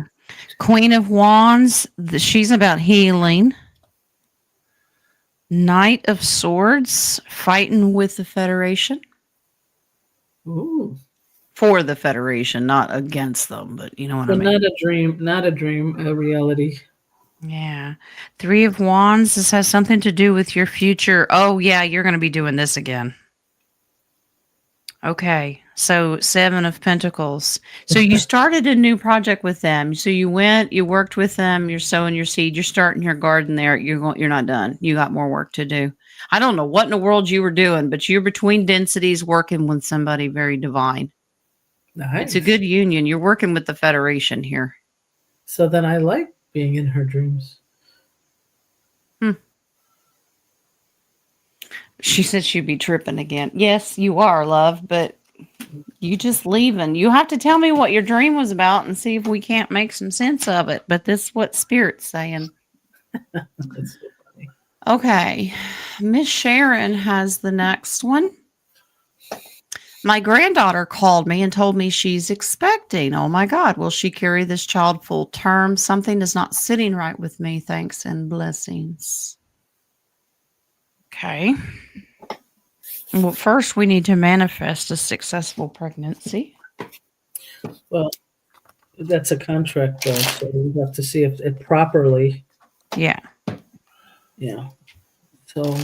Queen of Wands. She's about healing. Knight of Swords. Fighting with the Federation. Ooh. For the Federation, not against them, but you know what I mean. Not a dream, a reality. Yeah. 3 of Wands. This has something to do with your future. Oh, yeah, you're going to be doing this again. Okay. So 7 of Pentacles. So you started a new project with them. So you went, you worked with them, you're sowing your seed, you're starting your garden there. You're not done. You got more work to do. I don't know what in the world you were doing, but you're between densities working with somebody very divine. Nice. It's a good union. You're working with the Federation here. So then I like being in her dreams. She said she'd be tripping again. Yes, you are, love, but you just leaving. You have to tell me what your dream was about and see if we can't make some sense of it. But this is what Spirit's saying. That's so funny. Okay. Miss Sharon has the next one. My granddaughter called me and told me she's expecting. Oh my God, will she carry this child full term? Something is not sitting right with me. Thanks and blessings. Okay. Well, first we need to manifest a successful pregnancy. Well, that's a contract though, so we have to see if it properly. Yeah. Yeah. So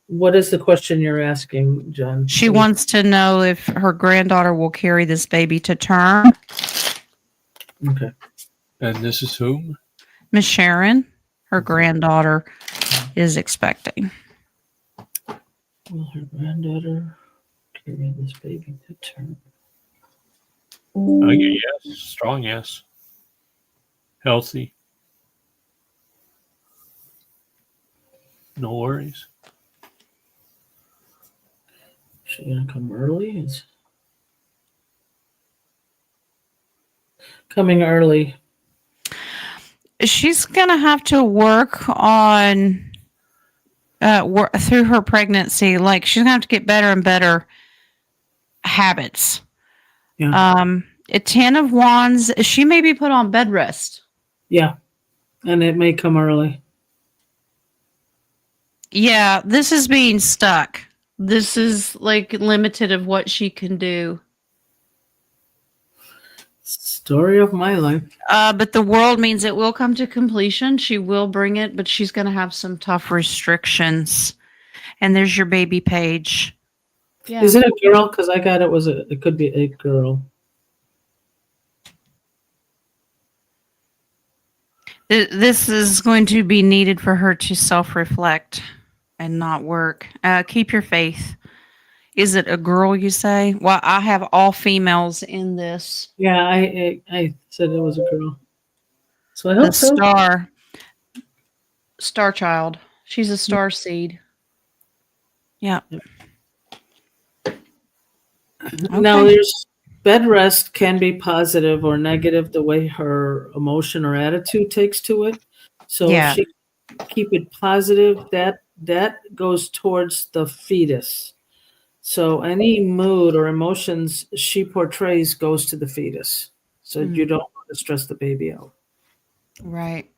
what is the question you're asking, John? She wants to know if her granddaughter will carry this baby to term. Okay. And this is whom? Miss Sharon, her granddaughter is expecting. Will her granddaughter carry this baby to term? I get yes. Strong yes. Healthy. No worries. She gonna come early? It's coming early. She's gonna have to work on through her pregnancy. Like she's gonna have to get better and better habits. Yeah. A 10 of Wands. She may be put on bed rest. Yeah. And it may come early. Yeah, this is being stuck. This is like limited of what she can do. Story of my life. But the world means it will come to completion. She will bring it, but she's going to have some tough restrictions. And there's your baby page. Yeah. Is it a girl? Because I got it could be a girl. This is going to be needed for her to self-reflect and not work. Keep your faith. Is it a girl, you say? Well, I have all females in this. Yeah, I said it was a girl. So I hope The so. Star child. She's a star seed. Yeah. Now, there's bed rest can be positive or negative the way her emotion or attitude takes to it. So if she keep it positive, that goes towards the fetus. So any mood or emotions she portrays goes to the fetus. So you don't want to stress the baby out. Right.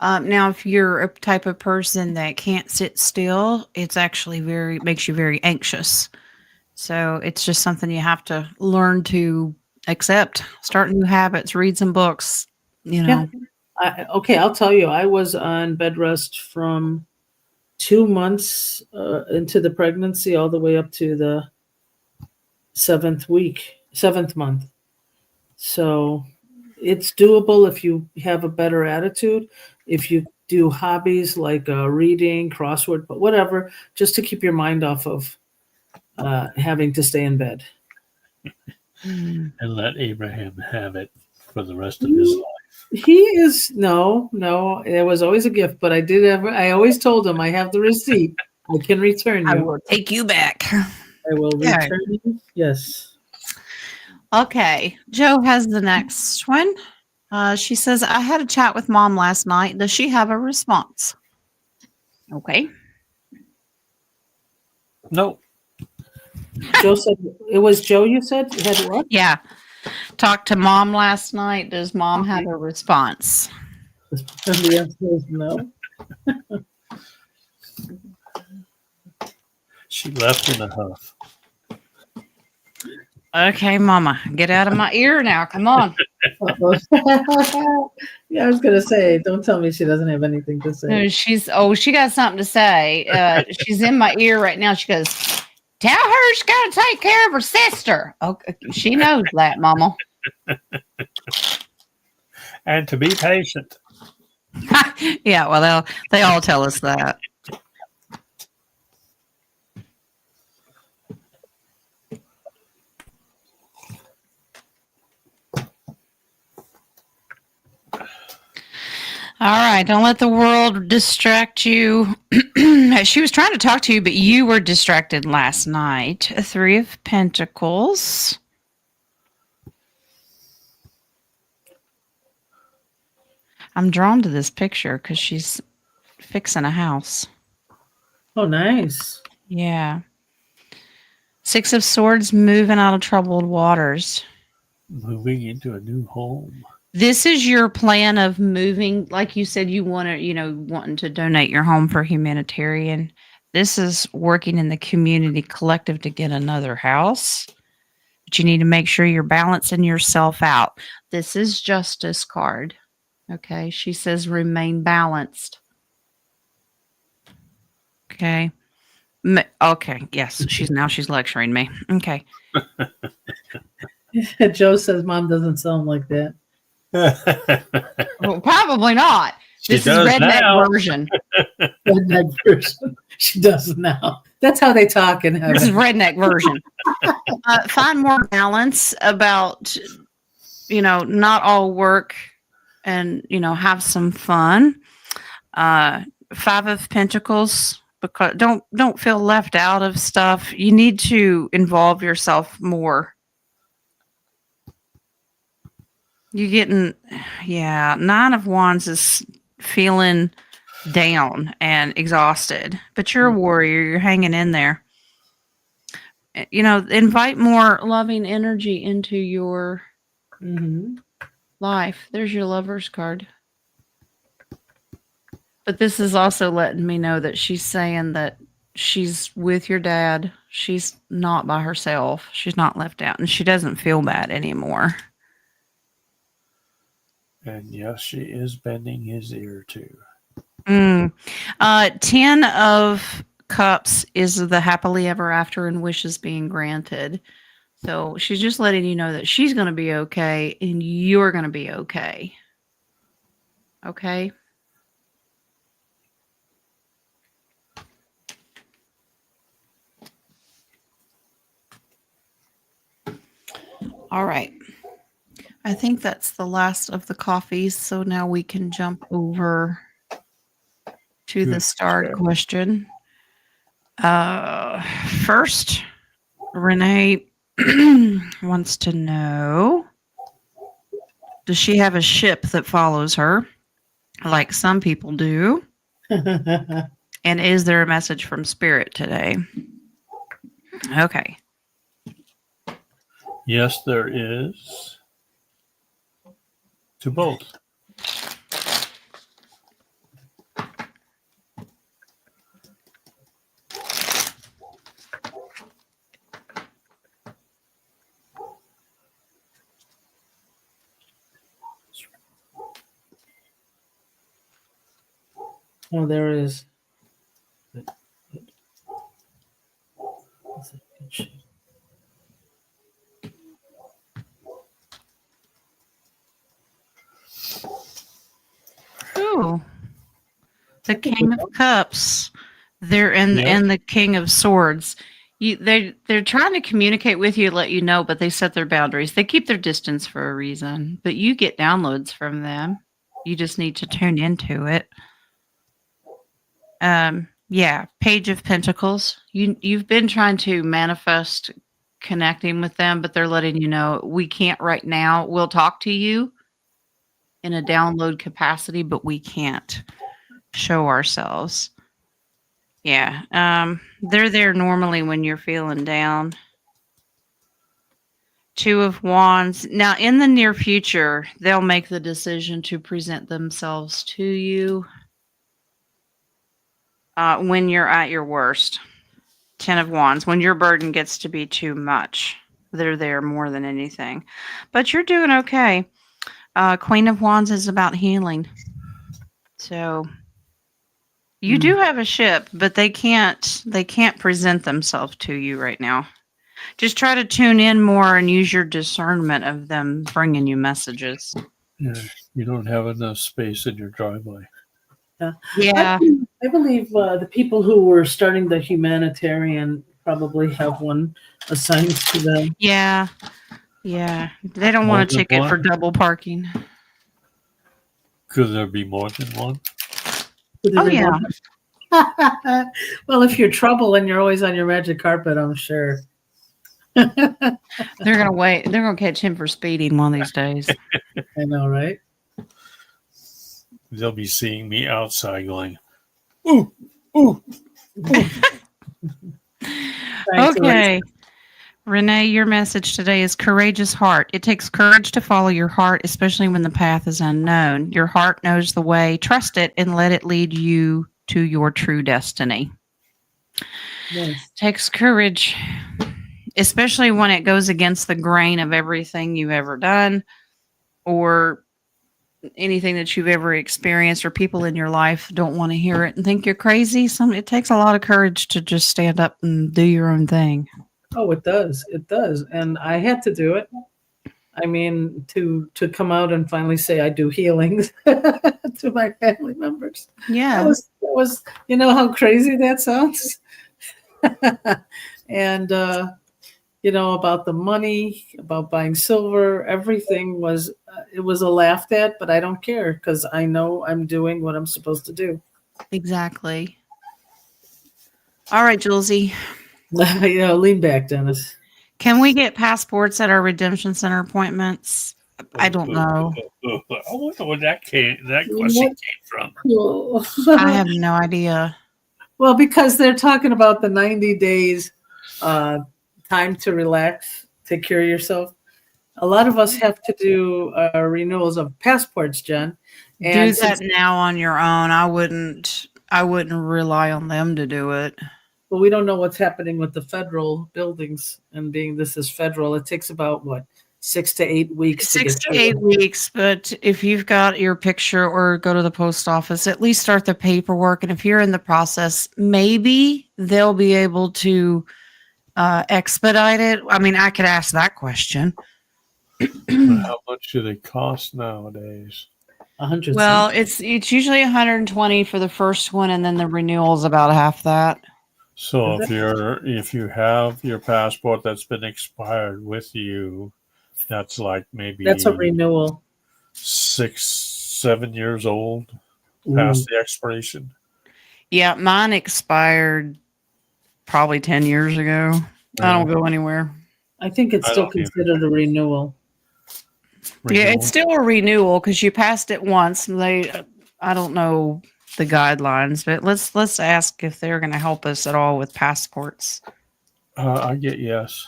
Now, if you're a type of person that can't sit still, it's actually makes you very anxious. So it's just something you have to learn to accept. Start new habits, read some books, you know. Yeah. I'll tell you, I was on bed rest from 2 months into the pregnancy all the way up to the 7th month. So it's doable if you have a better attitude. If you do hobbies like reading, crossword, but whatever, just to keep your mind off of having to stay in bed. And let Abraham have it for the rest of his life. He is no, it was always a gift, but I always told him I have the receipt. I can return you. I will take you back. I will return you. Yes. Okay. Joe has the next one. She says, I had a chat with mom last night. Does she have a response? Okay. No. Joe said it was Joe. You said you had what? Yeah. Talked to mom last night. Does mom have a response? The answer is no. She left in a huff. Okay, mama, get out of my ear now. Come on. Yeah, I was gonna say, don't tell me she doesn't have anything to say. No, she got something to say. She's in my ear right now. She goes, tell her she's got to take care of her sister. Okay, she knows that, mama. And to be patient. Yeah, well, they all tell us that. All right, don't let the world distract you. She was trying to talk to you, but you were distracted last night. 3 of Pentacles. I'm drawn to this picture because she's fixing a house. Oh, nice. Yeah. 6 of Swords, moving out of troubled waters. Moving into a new home. This is your plan of moving, like you said, you want to, wanting to donate your home for Humanitarian. This is working in the community collective to get another house. But you need to make sure you're balancing yourself out. This is Justice card. Okay. She says remain balanced. Okay. Okay. Yes. She's lecturing me. Okay. Joe says mom doesn't sound like that. Well, probably not. This is redneck version. Redneck version. She does now. That's how they talk in heaven. This is redneck version. Find more balance about, not all work and, have some fun. 5 of Pentacles, because don't feel left out of stuff. You need to involve yourself more. You getting, 9 of Wands is feeling down and exhausted, but you're a warrior. You're hanging in there. Invite more loving energy into your life. There's your Lover's card. But this is also letting me know that she's saying that she's with your dad. She's not by herself. She's not left out, and she doesn't feel bad anymore. And yes, she is bending his ear too. 10 of Cups is the happily ever after and wishes being granted. So she's just letting you know that she's going to be okay and you're going to be okay. Okay? All right. I think that's the last of the coffees. So now we can jump over to the start question. First, Renee wants to know, does she have a ship that follows her like some people do? And is there a message from Spirit today? Okay. Yes, there is. To both. Oh, there is. Ooh. The King of Cups. They're and the King of Swords. They're trying to communicate with you, let you know, but they set their boundaries. They keep their distance for a reason. But you get downloads from them. You just need to tune into it. Page of Pentacles. You've been trying to manifest connecting with them, but they're letting you know we can't right now. We'll talk to you in a download capacity, but we can't show ourselves. Yeah. They're there normally when you're feeling down. 2 of Wands. Now, in the near future, they'll make the decision to present themselves to you when you're at your worst. 10 of Wands. When your burden gets to be too much, they're there more than anything. But you're doing okay. Queen of Wands is about healing. So you do have a ship, but they can't present themselves to you right now. Just try to tune in more and use your discernment of them bringing you messages. Yeah, you don't have enough space in your driveway. Yeah. I believe the people who were starting the Humanitarian probably have one assigned to them. Yeah. They don't want a ticket for double parking. Could there be more than one? Oh, yeah. Well, if you're trouble and you're always on your magic carpet, I'm sure. They're going to wait. They're going to catch him for speeding one of these days. I know, right? They'll be seeing me outside going, ooh, ooh, ooh. Okay. Renee, your message today is courageous heart. It takes courage to follow your heart, especially when the path is unknown. Your heart knows the way. Trust it and let it lead you to your true destiny. Yes. Takes courage, especially when it goes against the grain of everything you've ever done or anything that you've ever experienced, or people in your life don't want to hear it and think you're crazy. It takes a lot of courage to just stand up and do your own thing. Oh, it does. It does. And I had to do it. I mean, to come out and finally say I do healings to my family members. Yeah. That was you know how crazy that sounds? And about the money, about buying silver. Everything was, it was a laughed at, but I don't care because I know I'm doing what I'm supposed to do. Exactly. All right, Julesy. Lean back, Dennis. Can we get passports at our redemption center appointments? I don't know. I wonder where that question What? came from. I have no idea. Well, because they're talking about the 90 days time to relax, take care of yourself. A lot of us have to do renewals of passports, Jen. Do that now on your own. I wouldn't rely on them to do it. But we don't know what's happening with the federal buildings, and being this is federal, it takes about 6 to 8 weeks. 6 to 8 weeks, but if you've got your picture or go to the post office, at least start the paperwork. And if you're in the process, maybe they'll be able to expedite it. I mean, I could ask that question. How much do they cost nowadays? 100. Well, it's usually 120 for the first one, and then the renewal is about half that. So if you have your passport that's been expired with you, that's like maybe that's a renewal. 6-7 years old past the expiration. Yeah, mine expired probably 10 years ago. I don't go anywhere. I think it's still considered a renewal. Yeah, it's still a renewal because you passed it once. I don't know the guidelines, but let's ask if they're going to help us at all with passports. I get yes.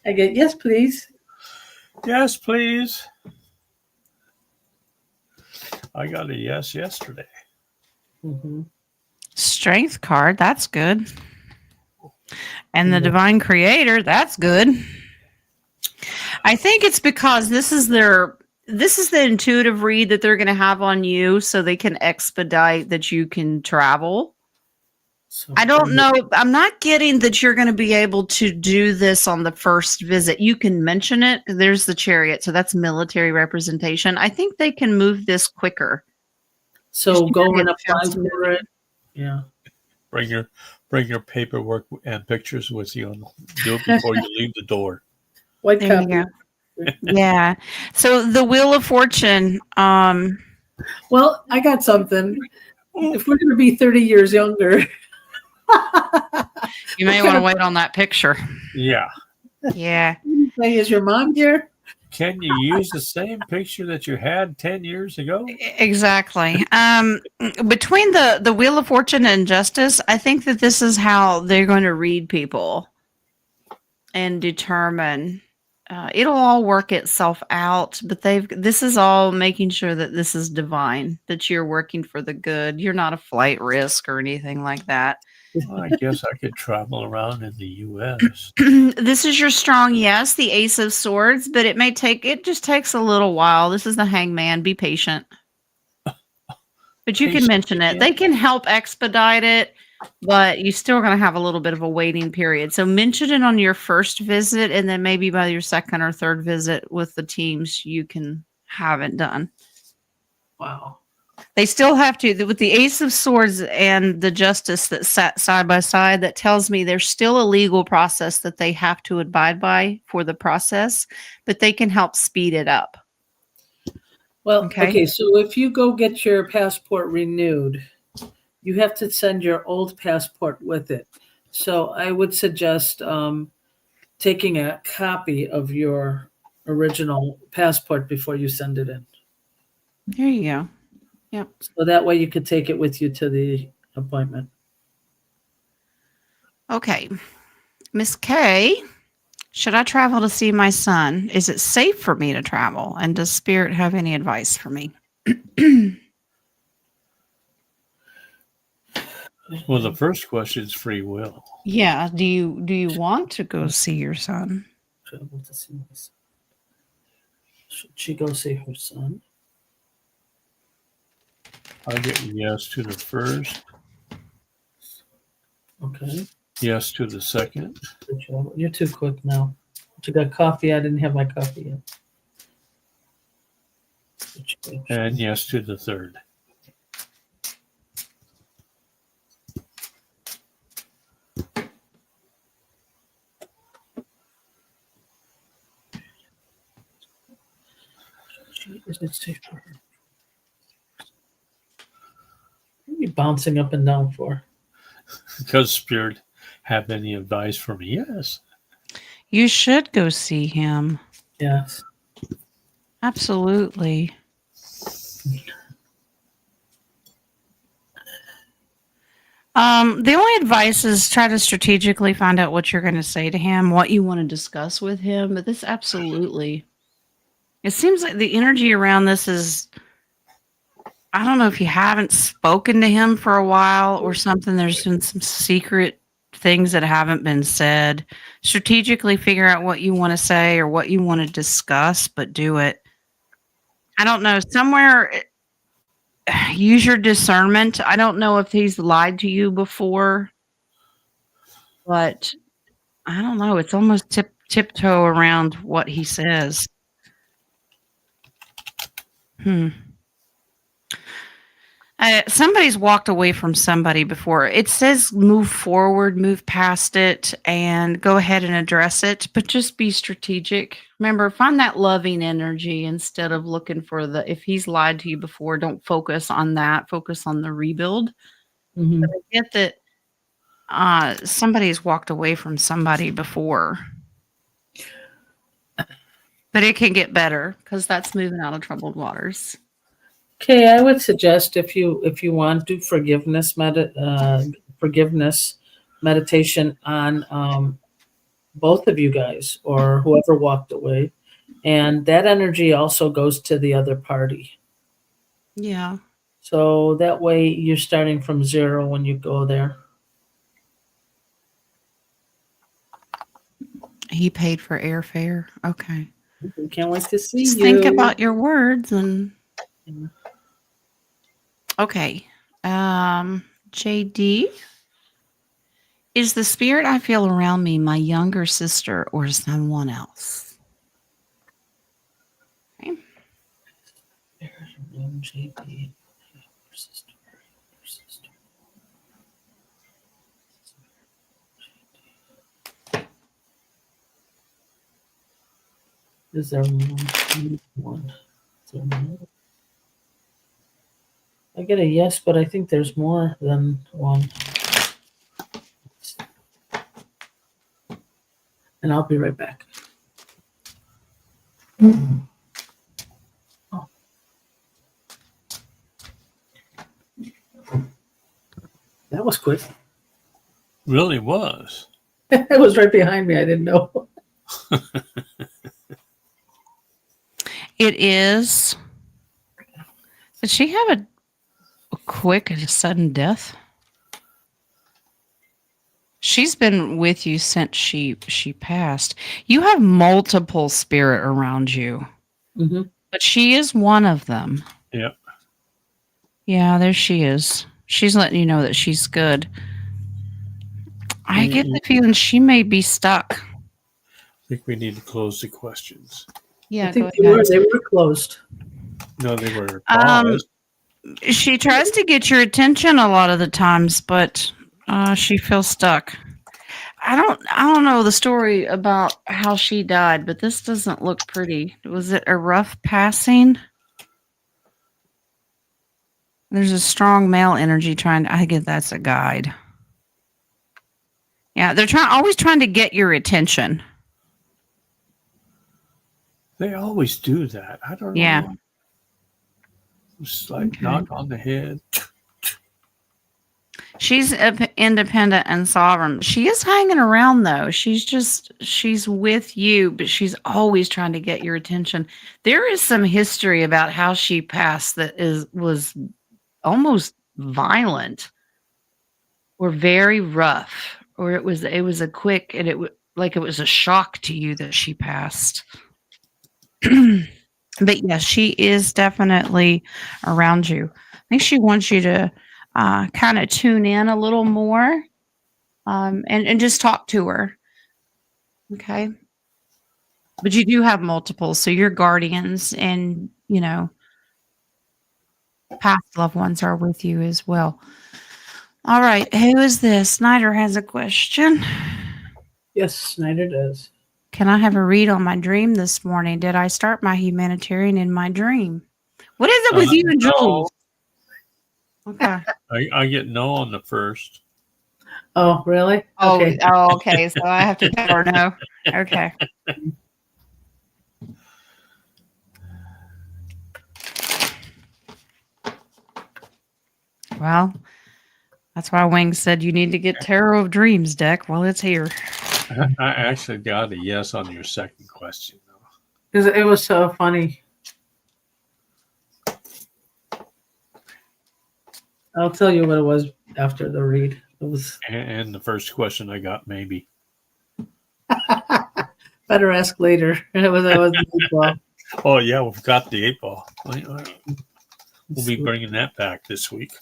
I get yes, please. Yes, please. I got a yes yesterday. Mm-hmm. Strength card, that's good. And the Divine Creator, that's good. I think it's because this is the intuitive read that they're going to have on you so they can expedite that you can travel. So I don't know. I'm not getting that you're going to be able to do this on the first visit. You can mention it. There's the Chariot. So that's military representation. I think they can move this quicker. So go and apply for it. Yeah. Bring your paperwork and pictures with you and do it before you leave the door. White copy. Yeah. So the Wheel of Fortune. Well, I got something. If we're going to be 30 years younger, you may want to wait on that picture. Yeah. Yeah. Is your mom here? Can you use the same picture that you had 10 years ago? Exactly. Between the Wheel of Fortune and Justice, I think that this is how they're going to read people and determine. It'll all work itself out, but this is all making sure that this is divine, that you're working for the good. You're not a flight risk or anything like that. Well, I guess I could travel around in the U.S. This is your strong yes, the Ace of Swords, but it just takes a little while. This is the Hangman. Be patient. But you can mention it. They can help expedite it, but you still going to have a little bit of a waiting period. So mention it on your first visit, and then maybe by your second or third visit with the teams, you can have it done. Wow. They still have to, with the Ace of Swords and the Justice that sat side by side, that tells me there's still a legal process that they have to abide by for the process, but they can help speed it up. Well, okay, so if you go get your passport renewed, you have to send your old passport with it. So I would suggest taking a copy of your original passport before you send it in. There you go. Yep. So that way you could take it with you to the appointment. Okay. Miss K, should I travel to see my son? Is it safe for me to travel? And does Spirit have any advice for me? Well, the first question is free will. Yeah. Do you want to go see your son? Travel to see my son. Should she go see her son? I get yes to the first. Okay. Yes to the second. You're too quick now. You got coffee? I didn't have my coffee yet. And yes to the third. Is it safe for her? What are you bouncing up and down for? Because Spirit have any advice for me? Yes. You should go see him. Yes. Absolutely. The only advice is try to strategically find out what you're going to say to him, what you want to discuss with him. But this absolutely, it seems like the energy around this is, I don't know if you haven't spoken to him for a while or something. There's been some secret things that haven't been said. Strategically figure out what you want to say or what you want to discuss, but do it. I don't know. Somewhere, use your discernment. I don't know if he's lied to you before, but I don't know. It's almost tiptoe around what he says. Somebody's walked away from somebody before. It says move forward, move past it, and go ahead and address it, but just be strategic. Remember, find that loving energy instead of looking for if he's lied to you before, don't focus on that. Focus on the rebuild. Mm-hmm. But I get that somebody's walked away from somebody before. But it can get better because that's moving out of troubled waters. Okay, I would suggest if you want, do forgiveness meditation on both of you guys or whoever walked away, and that energy also goes to the other party. Yeah. So that way you're starting from zero when you go there. He paid for airfare. Okay. Can't wait to see Just you. think about your words and. Yeah. Okay. JD, is the spirit I feel around me my younger sister or someone else? Okay. JD. Is there one? Is there more? I get a yes, but I think there's more than one. And I'll be right back. Oh. That was quick. Really was. It was right behind me. I didn't know. It is. Did she have a quick and sudden death? She's been with you since she passed. You have multiple spirit around you, Mm-hmm. but she is one of them. Yep. Yeah, there she is. She's letting you know that she's good. I get the feeling she may be stuck. I think we need to close the questions. Yeah, I think go ahead. they were closed. No, they were paused. She tries to get your attention a lot of the times, but she feels stuck. I don't know the story about how she died, but this doesn't look pretty. Was it a rough passing? There's a strong male energy I get that's a guide. Yeah, they're always trying to get your attention. They always do that. I don't know. Yeah. It's like knock on the head. She's independent and sovereign. She is hanging around though. She's with you, but she's always trying to get your attention. There is some history about how she passed that was almost violent or very rough, or it was a quick, and it was a shock to you that she passed. But yes, she is definitely around you. I think she wants you to kind of tune in a little more and just talk to her. Okay. But you do have multiple, so your guardians and, past loved ones are with you as well. All right. Who is this? Snyder has a question. Yes, Snyder does. Can I have a read on my dream this morning? Did I start my humanitarian in my dream? What is it with you and No. Jules? Okay. I get no on the first. Oh, really? Okay. Oh, okay. So I have to tell her no. Okay. Well, that's why Wing said you need to get Tarot of Dreams deck. Well, it's here. I actually got a yes on your second question, though. Because it was so funny. I'll tell you what it was after the read. It was And the first question I got, maybe. better ask later. It was well, Oh, yeah, we've got the 8-ball. We'll be bringing that back this week.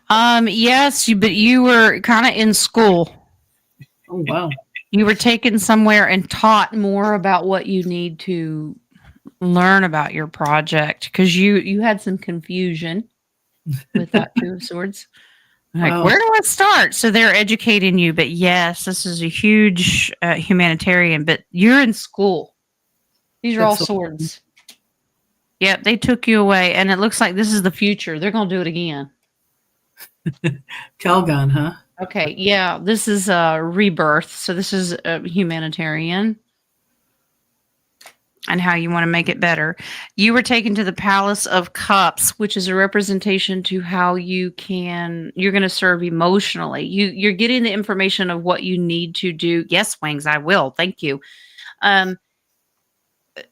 Yes, but you were kind of in school. oh wow. You were taken somewhere and taught more about what you need to learn about your project because you had some confusion with that Two of Swords. Like, Wow. where do I start? So they're educating you, but yes, this is a huge humanitarian, but you're in school. These are all That's so swords. Yep, they took you away, and it looks like this is the future. They're going to do it again. Calgon, huh? Okay, yeah, this is a rebirth. So this is a humanitarian and how you want to make it better. You were taken to the Palace of Cups, which is a representation to how you're going to serve emotionally. You're getting the information of what you need to do. Yes, Wings, I will. Thank you.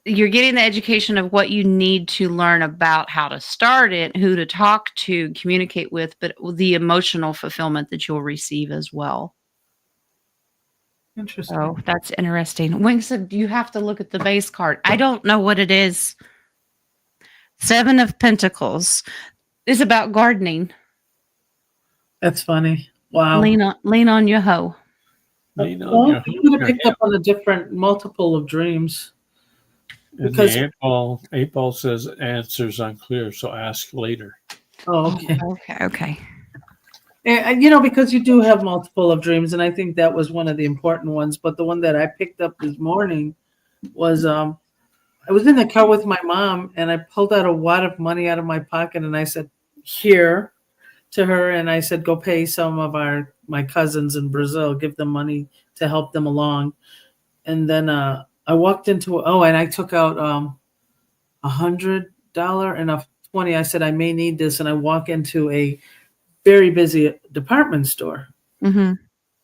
You're getting the education of what you need to learn about how to start it, who to talk to, communicate with, but the emotional fulfillment that you'll receive as well. Interesting. Oh, that's interesting. Wing said you have to look at the base card. I don't know what it is. 7 of Pentacles is about gardening. That's funny. Wow. Lean on your hoe. Well, you could have picked up on a different multiple of dreams. And Because the 8-ball says answers unclear, so ask later. oh, okay. Okay. And, because you do have multiple of dreams, and I think that was one of the important ones. But the one that I picked up this morning was I was in the car with my mom, and I pulled out a wad of money out of my pocket, and I said, "Here," to her, and I said, "Go pay some of my cousins in Brazil. Give them money to help them along." And then I walked into and I took out $100 and a $20. I said, "I may need this," and I walk into a very busy department store. Mm-hmm.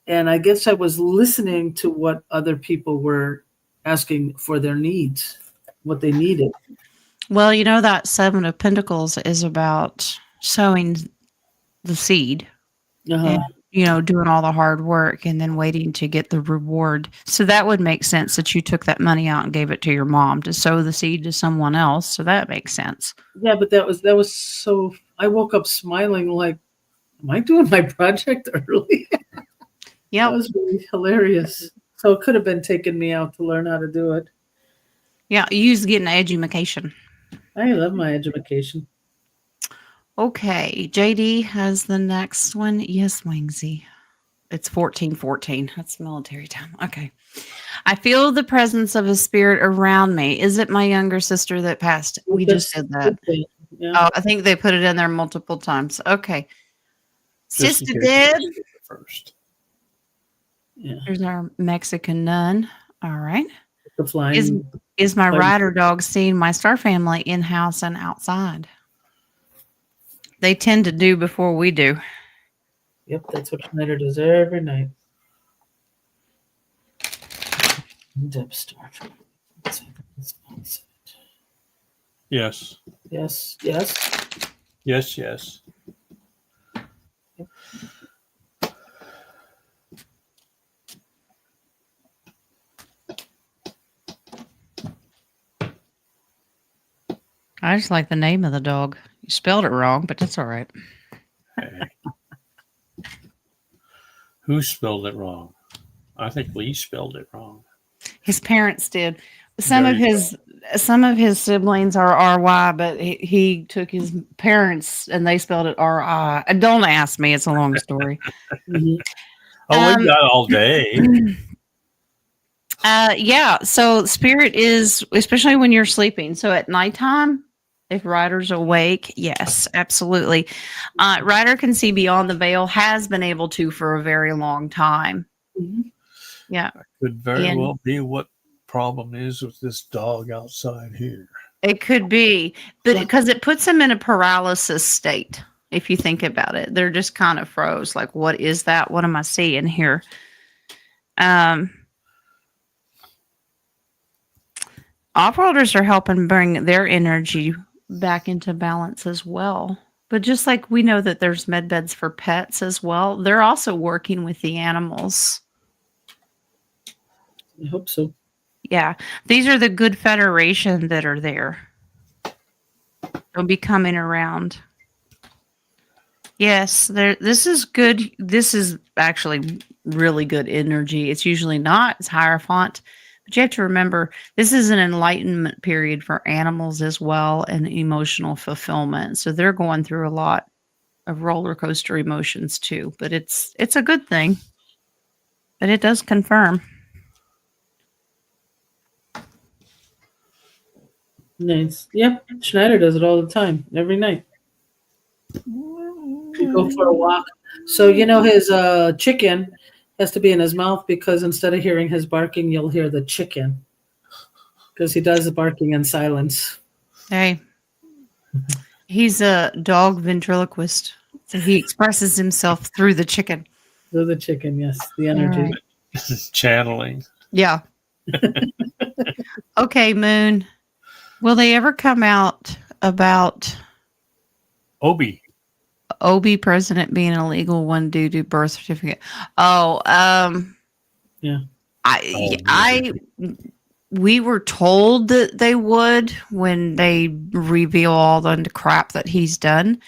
And I guess I was listening to what other people were asking for their needs, what they needed. Well, that 7 of Pentacles is about sowing the seed. Uh-huh. And, doing all the hard work and then waiting to get the reward. So that would make sense that you took that money out and gave it to your mom to sow the seed to someone else. So that makes sense. Yeah, but that was so. I woke up smiling like, am I doing my project early? Yeah, That was really hilarious. So it could have been taking me out to learn how to do it. yeah. You used to get an education. I love my education. Okay, JD has the next one. Yes, Wingsy. It's 14:14. That's military time. Okay. I feel the presence of a spirit around me. Is it my younger sister that passed? We just said that. Yeah. Oh, I think they put it in there multiple times. Okay. Just in Sister case Deb. you get it first. Yeah. There's our Mexican nun. All right. The flying. Is my rider dog seeing my star family in-house and outside? They tend to do before we do. Yep, that's what Schneider does every night. Deb star. Yes. Yes. Yes. I just like the name of the dog. You spelled it wrong, but that's all right. Hey. Who spelled it wrong? I think Lee spelled it wrong. His parents did. Some of his siblings are RY, but he took his parents and they spelled it RI. Don't ask me; it's a long story. Mm-hmm. Oh, we got all day. Yeah. So spirit is, especially when you're sleeping. So at nighttime, if Ryder's awake, yes, absolutely. Ryder can see beyond the veil, has been able to for a very long time. Mhm. Yeah. Could very And well be what problem is with this dog outside here. it could be, but because it puts them in a paralysis state. If you think about it, they're just kind of froze. Like, what is that? What am I seeing here? Off-roaders are helping bring their energy back into balance as well. But just like we know that there's med beds for pets as well, they're also working with the animals. I hope so. Yeah, these are the good federation that are there. They'll be coming around. Yes, this is good. This is actually really good energy. It's usually not. It's Hierophant. But you have to remember, this is an enlightenment period for animals as well and emotional fulfillment. So they're going through a lot of roller coaster emotions too. But it's a good thing. But it does confirm. Nice. Yep. Schneider does it all the time, every night. You go for a walk. So his chicken has to be in his mouth because instead of hearing his barking, you'll hear the chicken. Because he does the barking in silence. Hey, he's a dog ventriloquist. So he expresses himself through the chicken. Through the chicken, yes. The energy. All right. Channeling. Yeah. Okay, Moon. Will they ever come out about Obi. president being an illegal one due to birth certificate? Oh, Yeah. We were told that they would when they reveal all the crap that he's done,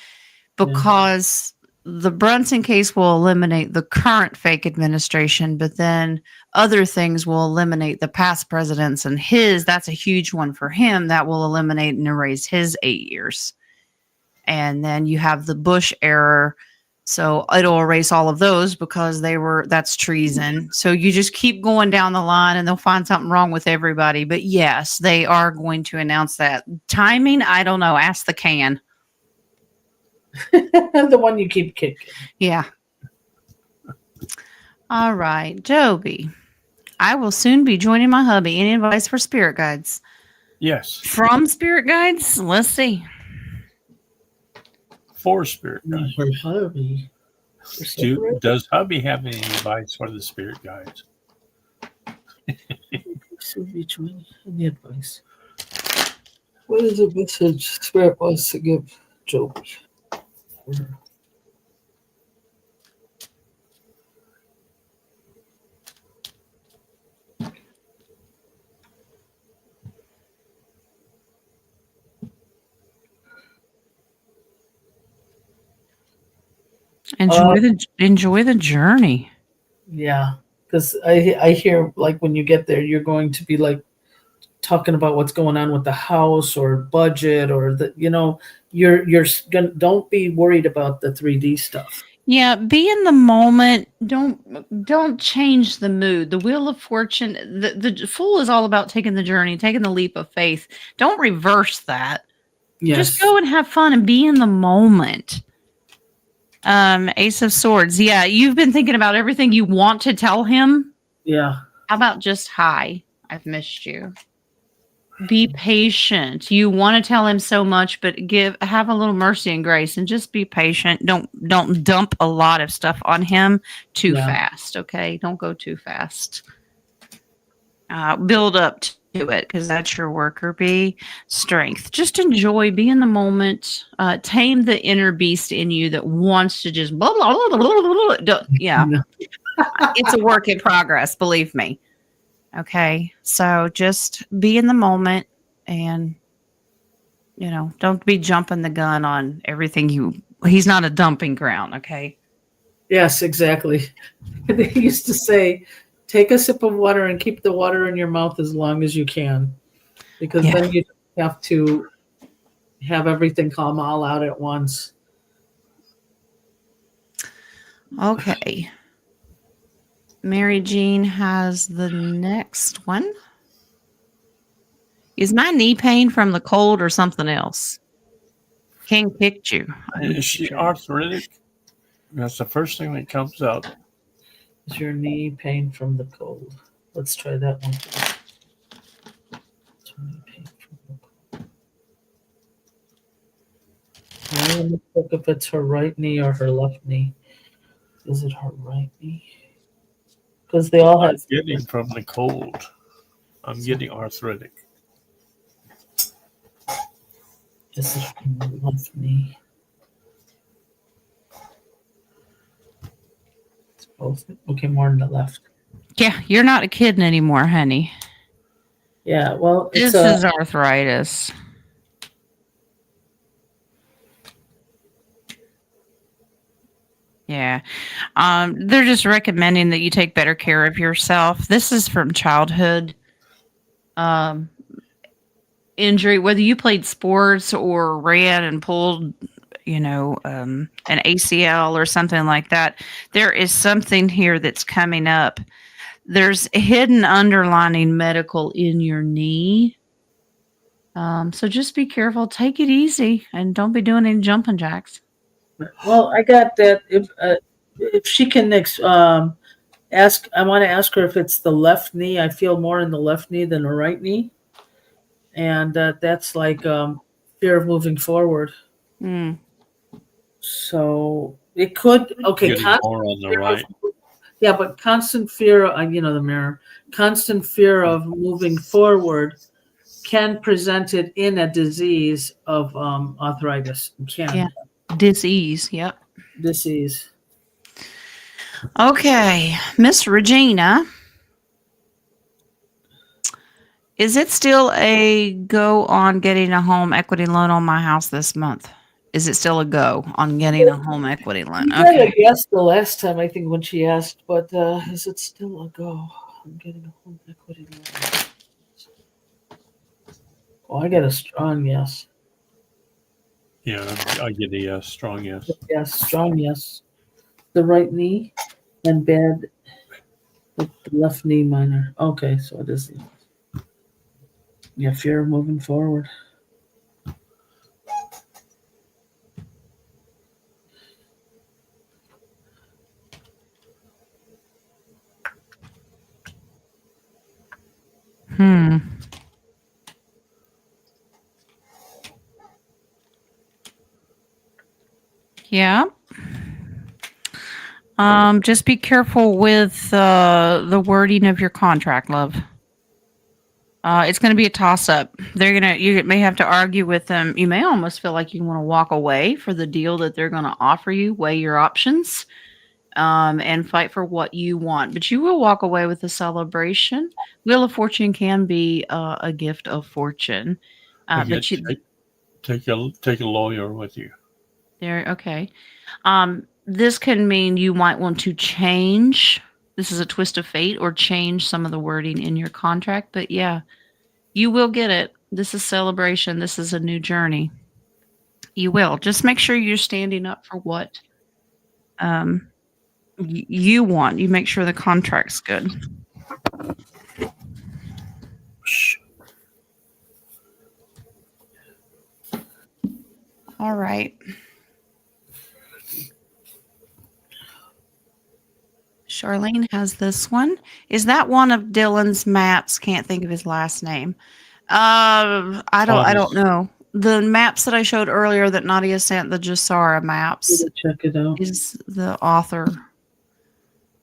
because the Brunson case will eliminate the current fake administration, but then other things will eliminate the past presidents, and that's a huge one for him. That will eliminate and erase his 8 years. And then you have the Bush era. So it'll erase all of those because that's treason. So you just keep going down the line and they'll find something wrong with everybody. But yes, they are going to announce that. Timing, I don't know. Ask the can. The one you keep kicking. Yeah. All right. Joby, I will soon be joining my hubby. Any advice for spirit guides? Yes. From spirit guides? Let's see. For spirit guides. For hubby. Does hubby have any advice for the spirit guides? Each one and the advice. What is the message Spirit wants to give Joby? Enjoy the journey. Yeah, because I hear like when you get there, you're going to be like talking about what's going on with the house or budget or you're gonna, don't be worried about the 3D stuff. Yeah, be in the moment. Don't change the mood. The Wheel of Fortune, the Fool is all about taking the journey, taking the leap of faith. Don't reverse that. Yes. Just go and have fun and be in the moment. Ace of Swords. Yeah, you've been thinking about everything you want to tell him. Yeah. How about just hi? I've missed you. Be patient. You want to tell him so much, but have a little mercy and grace and just be patient. Don't dump a lot of stuff on him too fast. Okay. Don't go too fast. Build up to it because that's your worker bee. Strength. Just enjoy, be in the moment. Tame the inner beast in you that wants to just blah, blah, blah, blah, blah, blah. Yeah. It's a work in progress, believe me. Okay, so just be in the moment and, don't be jumping the gun on everything. He's not a dumping ground, okay? Yes, exactly. They used to say, take a sip of water and keep the water in your mouth as long as you can. Because then you have to have everything come all out at once. Okay. Mary Jean has the next one. Is my knee pain from the cold or something else? King picked you. Is she arthritic? That's the first thing that comes up. Is your knee pain from the cold? Let's try that one. Is your knee pain from the cold? Now let me look if it's her right knee or her left knee. Is it her right knee? Because they all I'm have. getting from the cold. I'm getting arthritic. Is it from the left knee? It's both. Okay, more than the left. Yeah, you're not a kid anymore, honey. Yeah, well, This is arthritis. Yeah. They're just recommending that you take better care of yourself. This is from childhood injury, whether you played sports or ran and pulled, an ACL or something like that. There is something here that's coming up. There's a hidden underlining medical in your knee. So just be careful. Take it easy and don't be doing any jumping jacks. Well, I got that. If she can ask, I want to ask her if it's the left knee. I feel more in the left knee than the right knee, and that's like fear of moving forward. Mm. So it could Getting more on the right. Yeah, but constant fear. The mirror. Constant fear of moving forward can present it in a disease of arthritis. Yeah. Disease. Yep. Disease. Okay. Miss Regina. Is it still a go on getting a home equity loan on my house this month? Is it still a go on getting a home equity loan? Okay. Yes, the last time I think when she asked, but is it still a go? I'm getting a home equity loan. Oh, I got a strong yes. Yeah, I get a yes, strong yes. Yes, strong yes. The right knee and bad with the left knee minor. Okay, so it is. Yeah, fear of moving forward. Yeah. Just be careful with the wording of your contract, love. It's going to be a toss-up. You may have to argue with them. You may almost feel like you want to walk away for the deal that they're going to offer you, weigh your options, and fight for what you want. But you will walk away with a celebration. Wheel of Fortune can be a gift of fortune. But you take a lawyer with you. There, okay. This can mean you might want to change. This is a twist of fate, or change some of the wording in your contract. But yeah, you will get it. This is celebration. This is a new journey. You will. Just make sure you're standing up for what you want. You make sure the contract's good. All right. Charlene has this one. Is that one of Dylan's maps? Can't think of his last name. I don't know. The maps that I showed earlier that Nadia sent, the Jasara maps, Check it out. is the author.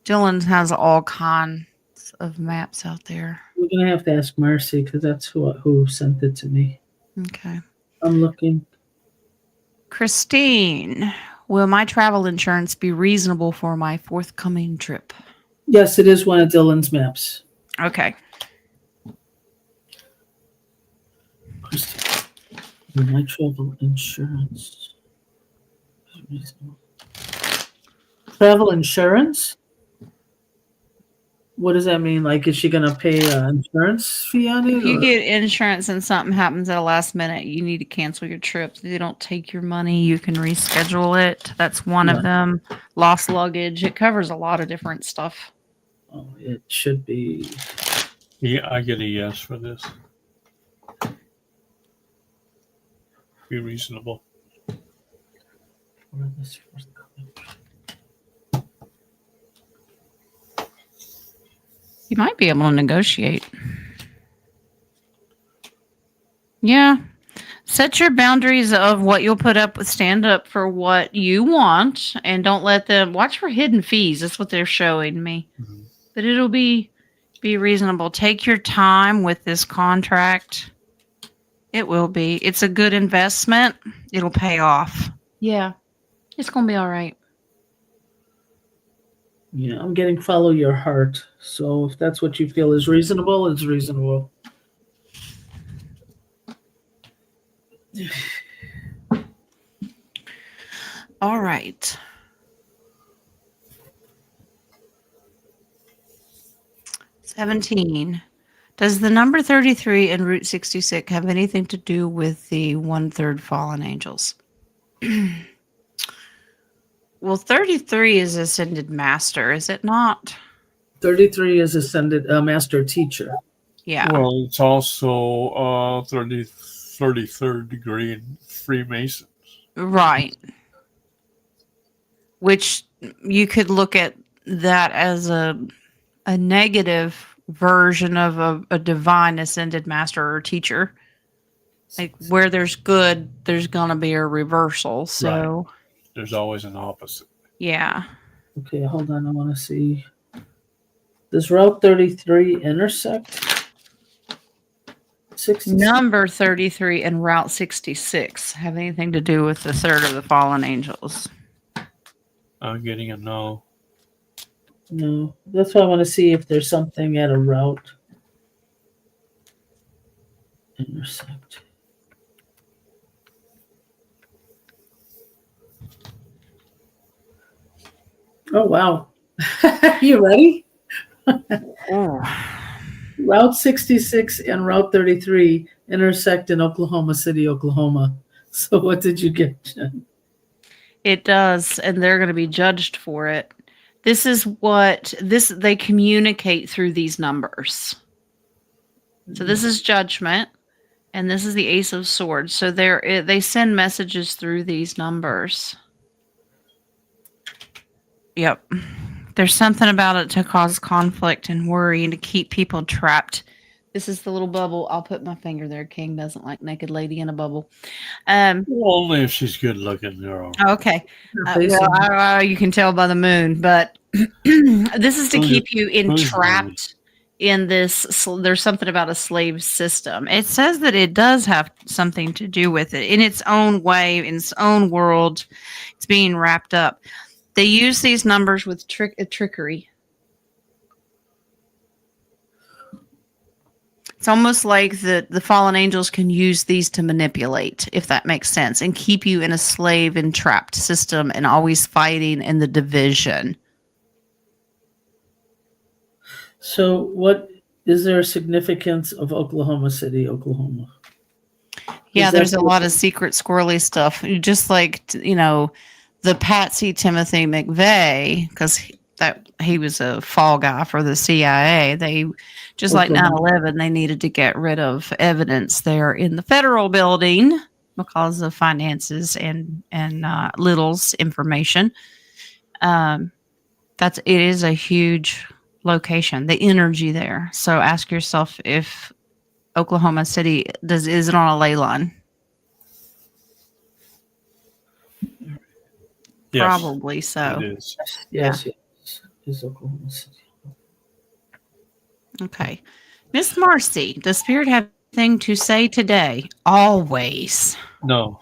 Dylan has all kinds of maps out there. We're gonna have to ask Marcy because that's who sent it to me. Okay. I'm looking. Christine, will my travel insurance be reasonable for my forthcoming trip? Yes, it is one of Dylan's maps. Okay. My travel insurance. Travel insurance? What does that mean? Like, is she going to pay an insurance fee on it? If you get insurance and something happens at the last minute, you need to cancel your trip. They don't take your money. You can reschedule it. That's one of them. Lost luggage. It covers a lot of different stuff. Oh, it should be. Yeah, I get a yes for this. Be reasonable. You might be able to negotiate. Yeah. Set your boundaries of what you'll put up with. Stand up for what you want and don't let them watch for hidden fees. That's what they're showing me. Mm-hmm. But it'll be reasonable. Take your time with this contract. It will be. It's a good investment. It'll pay off. Yeah. It's going to be all right. Yeah, I'm getting follow your heart. So if that's what you feel is reasonable, it's reasonable. All right. $17. Does the number 33 and Route 66 have anything to do with the 1/3 fallen angels? Well, 33 is ascended master, is it not? 33 is ascended master teacher. Yeah. Well, it's also 33rd degree in Freemasons. Right. Which you could look at that as a negative version of a divine ascended master or teacher. Like where there's good, there's going to be a reversal. So there's always an opposite. Yeah. Okay, hold on. I want to see. Does Route 33 intersect? 66? Number 33 and Route 66 have anything to do with the third of the fallen angels? I'm getting a no. No. That's why I want to see if there's something at a route. Intersect. Oh, wow. You ready? Route 66 and Route 33 intersect in Oklahoma City, Oklahoma. So what did you get, Jen? It does, and they're going to be judged for it. This is they communicate through these numbers. So this is judgment, and this is the Ace of Swords. So they send messages through these numbers. Yep. There's something about it to cause conflict and worry and to keep people trapped. This is the little bubble. I'll put my finger there. King doesn't like naked lady in a bubble. Well, only if she's good looking, girl. Okay. You can tell by the moon, but this is to keep you entrapped in this. There's something about a slave system. It says that it does have something to do with it in its own way, in its own world. It's being wrapped up. They use these numbers with trickery. It's almost like the fallen angels can use these to manipulate, if that makes sense, and keep you in a slave and trapped system and always fighting in the division. So what is there a significance of Oklahoma City, Oklahoma? Yeah, there's a lot of secret squirrely stuff. Just like, the Patsy Timothy McVeigh, because he was a fall guy for the CIA. They, just like 9/11, they needed to get rid of evidence there in the federal building because of finances and Little's information. It is a huge location, the energy there. So ask yourself if Oklahoma City is it on a ley line? Yes, probably so. It is. Yes. Is Oklahoma City. Okay. Miss Marcy, does Spirit have anything to say today? Always. No.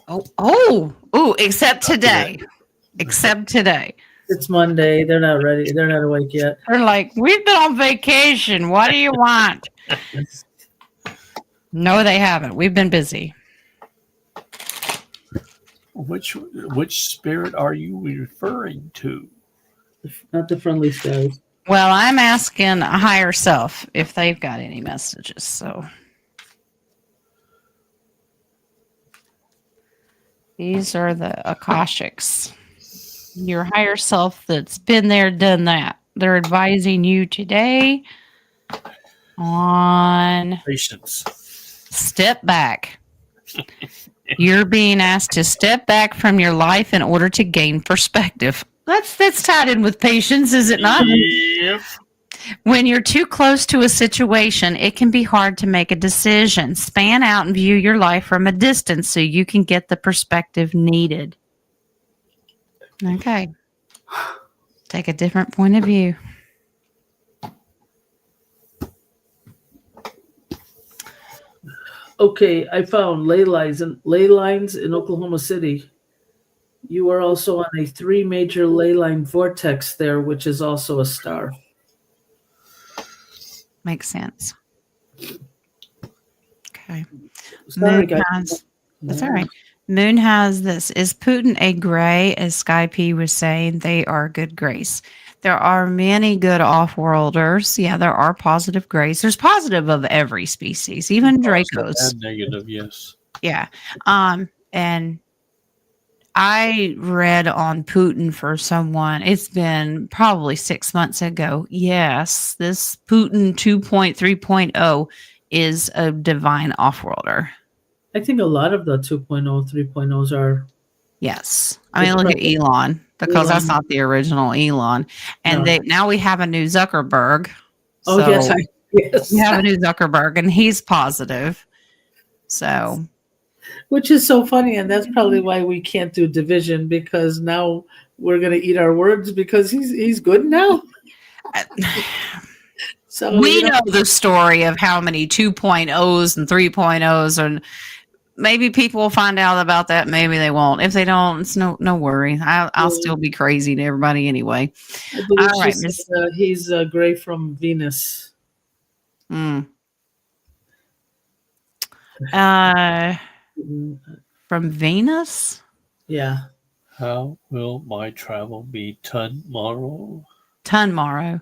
Oh, except today. Except today. It's Monday. They're not ready. They're not awake yet. They're like, we've been on vacation. What do you want? No, they haven't. We've been busy. Which spirit are you referring to? Not the friendly skies. Well, I'm asking a higher self if they've got any messages. So these are the Akashics. Your higher self that's been there, done that. they're advising you today on Patience. step back. You're being asked to step back from your life in order to gain perspective. That's tied in with patience, is it not? Yep. When you're too close to a situation, it can be hard to make a decision. Span out and view your life from a distance so you can get the perspective needed. Okay. Take a different point of view. Okay, I found ley lines in Oklahoma City. You are also on a 3 major ley line vortex there, which is also a star. Makes sense. Okay. Sorry, Moon guys. has, that's all right. Moon has this. Is Putin a gray? As Sky P was saying, they are good grays. There are many good off-worlders. Yeah, there are positive grays. There's positive of every species, even Dracos. And negative, yes. Yeah. And I read on Putin for someone, it's been probably 6 months ago. Yes, this Putin 2.3.0 is a divine off-worlder. I think a lot of the 2.0, 3.0s are. Yes. I mean, look at Elon, because that's not the original Elon. And now we have a new Zuckerberg. Oh, So yes. Yes. we have a new Zuckerberg, and he's positive. So, which is so funny, and that's probably why we can't do division, because now we're going to eat our words because he's good now. So we know the story of how many 2.0s and 3.0s, and maybe people will find out about that. Maybe they won't. If they don't, it's no worry. I'll still be crazy to everybody anyway. I believe he's gray from Venus. From Venus? Yeah. How will my travel be tomorrow? Tomorrow.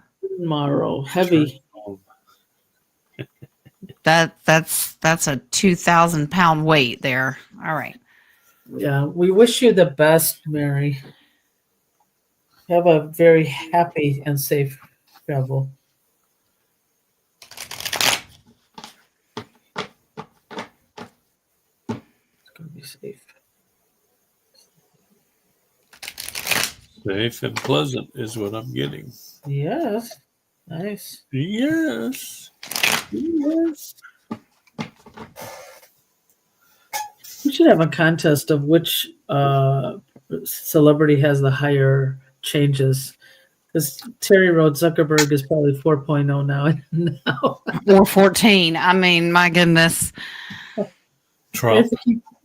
Heavy. That's a 2,000 pound weight there. All right. Yeah, we wish you the best, Mary. Have a very happy and safe travel. It's gonna be safe. Safe and pleasant is what I'm getting. Yes. Nice. Yes. Yes. We should have a contest of which celebrity has the higher changes. Because Terry Road Zuckerberg is probably 4.0 now. Or 14. I mean, my goodness. Trump.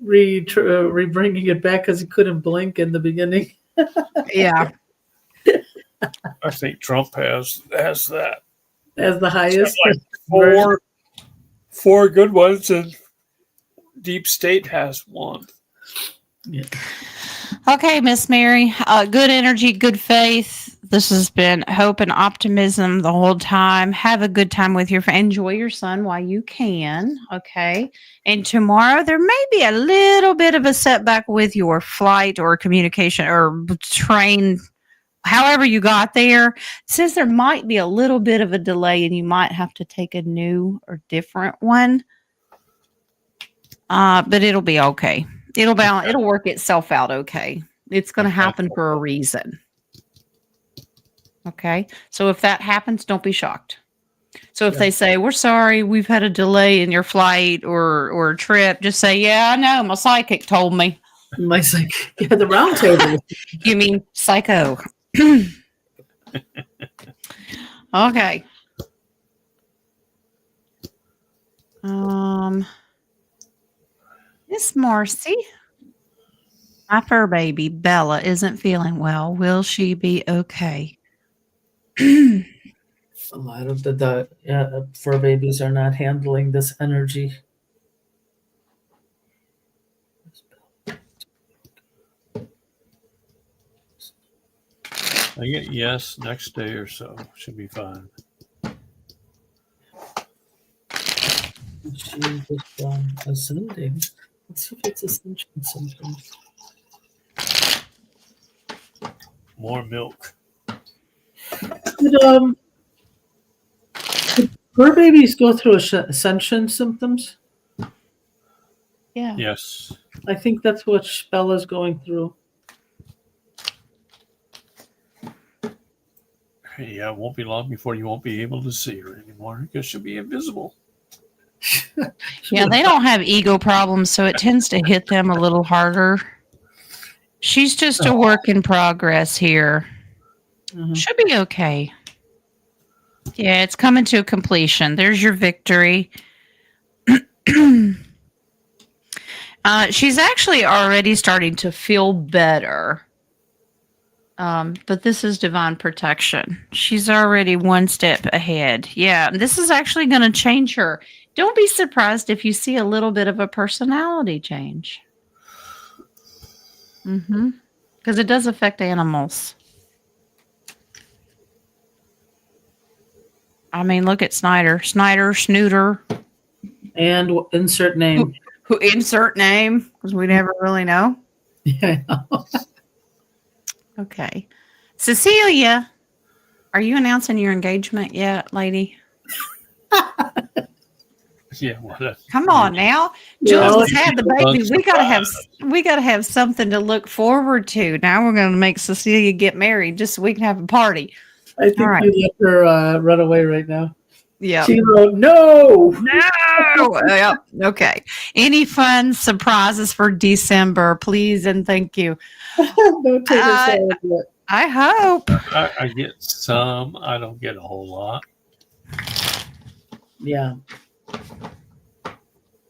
Re-bringing it back because he couldn't blink in the beginning. Yeah. I think Trump has that. As the highest. Like four good ones, and Deep State has one. Yeah. Okay, Miss Mary. Good energy, good faith. This has been hope and optimism the whole time. Have a good time with your enjoy your son while you can. Okay. And tomorrow there may be a little bit of a setback with your flight or communication or train. However you got there, it says there might be a little bit of a delay and you might have to take a new or different one. But it'll be okay. It'll work itself out okay. It's going to happen for a reason. Okay? So if that happens, don't be shocked. So if they say, "We're sorry, we've had a delay in your flight or a trip," just say, "Yeah, I know, my psychic told me." My psychic. Yeah, the Roundtable. You mean psycho. Okay. Miss Marcy, my fur baby Bella isn't feeling well. Will she be okay? A lot of the fur babies are not handling this energy. I get yes next day or so. Should be fine. She just ascending. Let's see if it's ascension something. More milk. Did her babies go through ascension symptoms? Yeah. Yes. I think that's what Bella's going through. Yeah, it won't be long before you won't be able to see her anymore because she'll be invisible. Yeah, they don't have ego problems, so it tends to hit them a little harder. She's just a work in progress here. Mhm. She'll be okay. Yeah, it's coming to a completion. There's your victory. She's actually already starting to feel better. But this is divine protection. She's already one step ahead. Yeah, this is actually going to change her. Don't be surprised if you see a little bit of a personality change. Because it does affect animals. I mean, look at Snyder, Snooter. And insert name. Who insert name? Because we never really know. Yeah, I know. Okay. Cecilia, are you announcing your engagement yet, lady? Yeah, well, Come on now. Yeah, Jules has had the baby. We gotta have something to look forward to. Now we're gonna make Cecilia get married just so we can have a party. I think All right. you let her run away right now. Yeah. She wrote, no. No. Yep. Okay. Any fun surprises for December, please and thank you. No tater salad yet. I hope. I get some. I don't get a whole lot. Yeah.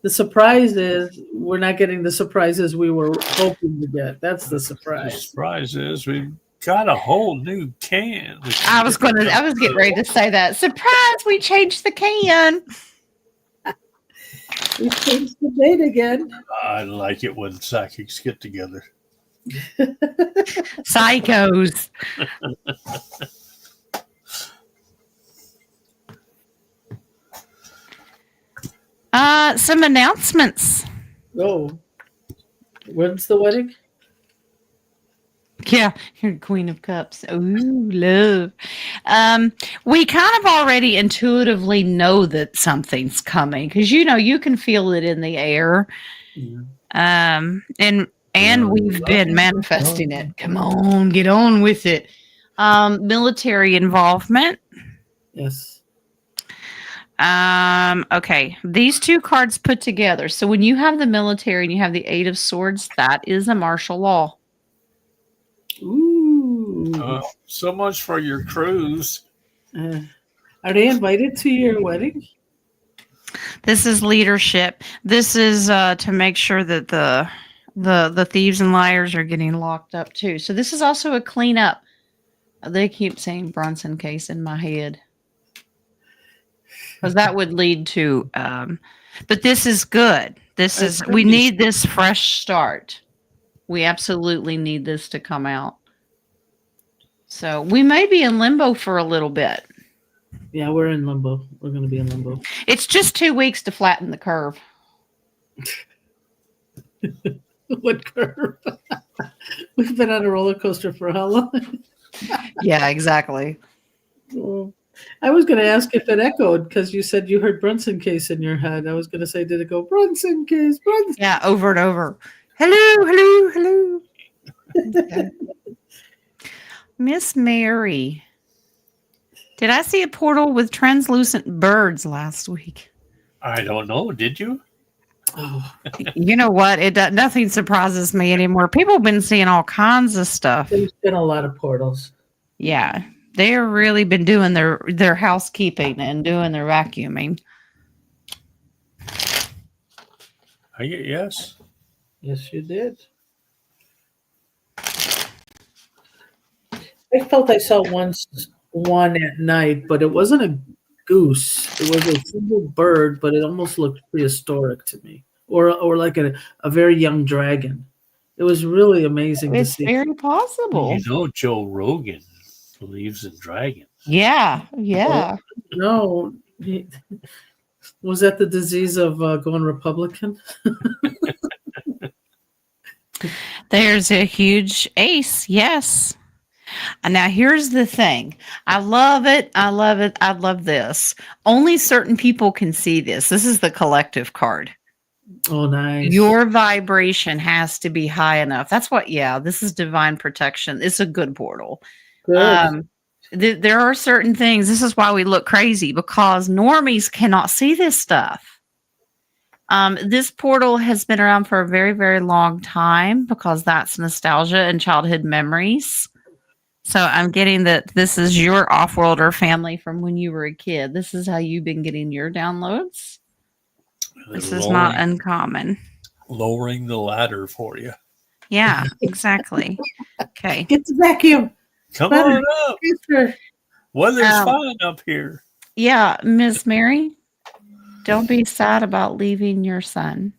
The surprise is we're not getting the surprises we were hoping to get. That's the The surprise. surprise is we've got a whole new can. I was getting ready to say that. Surprise, we changed the can. We changed the date again. I like it when psychics get together. Psychos. Some announcements. Oh. When's the wedding? Yeah, you're Queen of Cups. Ooh, love. We kind of already intuitively know that something's coming because you can feel it in the air. Yeah. And we've been manifesting it. Come on, get on with it. Military involvement. Yes. Okay, these two cards put together. So when you have the military and you have the Eight of Swords, that is a martial law. Ooh. So much for your cruise. Are they invited to your wedding? This is leadership. This is to make sure that the thieves and liars are getting locked up too. So this is also a cleanup. They keep saying Bronson case in my head. Because that would lead to but this is good. We need this fresh start. We absolutely need this to come out. So we may be in limbo for a little bit. Yeah, we're in limbo. We're going to be in limbo. It's just 2 weeks to flatten the curve. What curve? We've been on a roller coaster for how long? Yeah, exactly. Oh. I was going to ask if it echoed because you said you heard Brunson case in your head. I was going to say, did it go Brunson case? Brunson? Yeah, over and over. Hello. Okay. Miss Mary. Did I see a portal with translucent birds last week? I don't know. Did you? Oh. You know what? Nothing surprises me anymore. People have been seeing all kinds of stuff. There's been a lot of portals. Yeah. They've really been doing their housekeeping and doing their vacuuming. Yes. Yes, you did. I felt I saw one at night, but it wasn't a goose. It was a single bird, but it almost looked prehistoric to me, or like a very young dragon. It was really amazing to see. It's very possible. Joe Rogan believes in dragons. Yeah. No, was that the disease of going Republican? There's a huge ace. Yes. And now here's the thing. I love it. I love it. I love this. Only certain people can see this. This is the collective card. Oh, nice. Your vibration has to be high enough. That's what, this is divine protection. It's a good portal. Good. There are certain things. This is why we look crazy, because normies cannot see this stuff. This portal has been around for a very, very long time because that's nostalgia and childhood memories. So I'm getting that this is your off-worlder family from when you were a kid. This is how you've been getting your downloads. This is not uncommon. Lowering the ladder for you. Yeah, exactly. Okay. Get the vacuum. Come on up. Weather's Um, fine up here. Yeah, Miss Mary, don't be sad about leaving your son.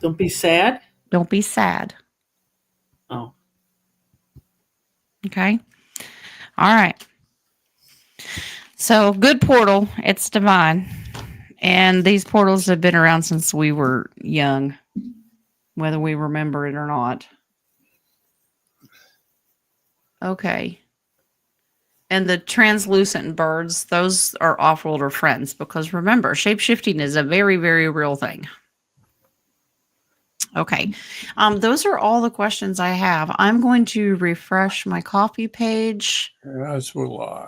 Don't be sad. Don't be sad. Oh. Okay. All right. So good portal. It's divine. And these portals have been around since we were young, whether we remember it or not. Okay. And the translucent birds, those are off-worlder friends, because remember, shape-shifting is a very, very real thing. Okay. Those are all the questions I have. I'm going to refresh my coffee page. As will I.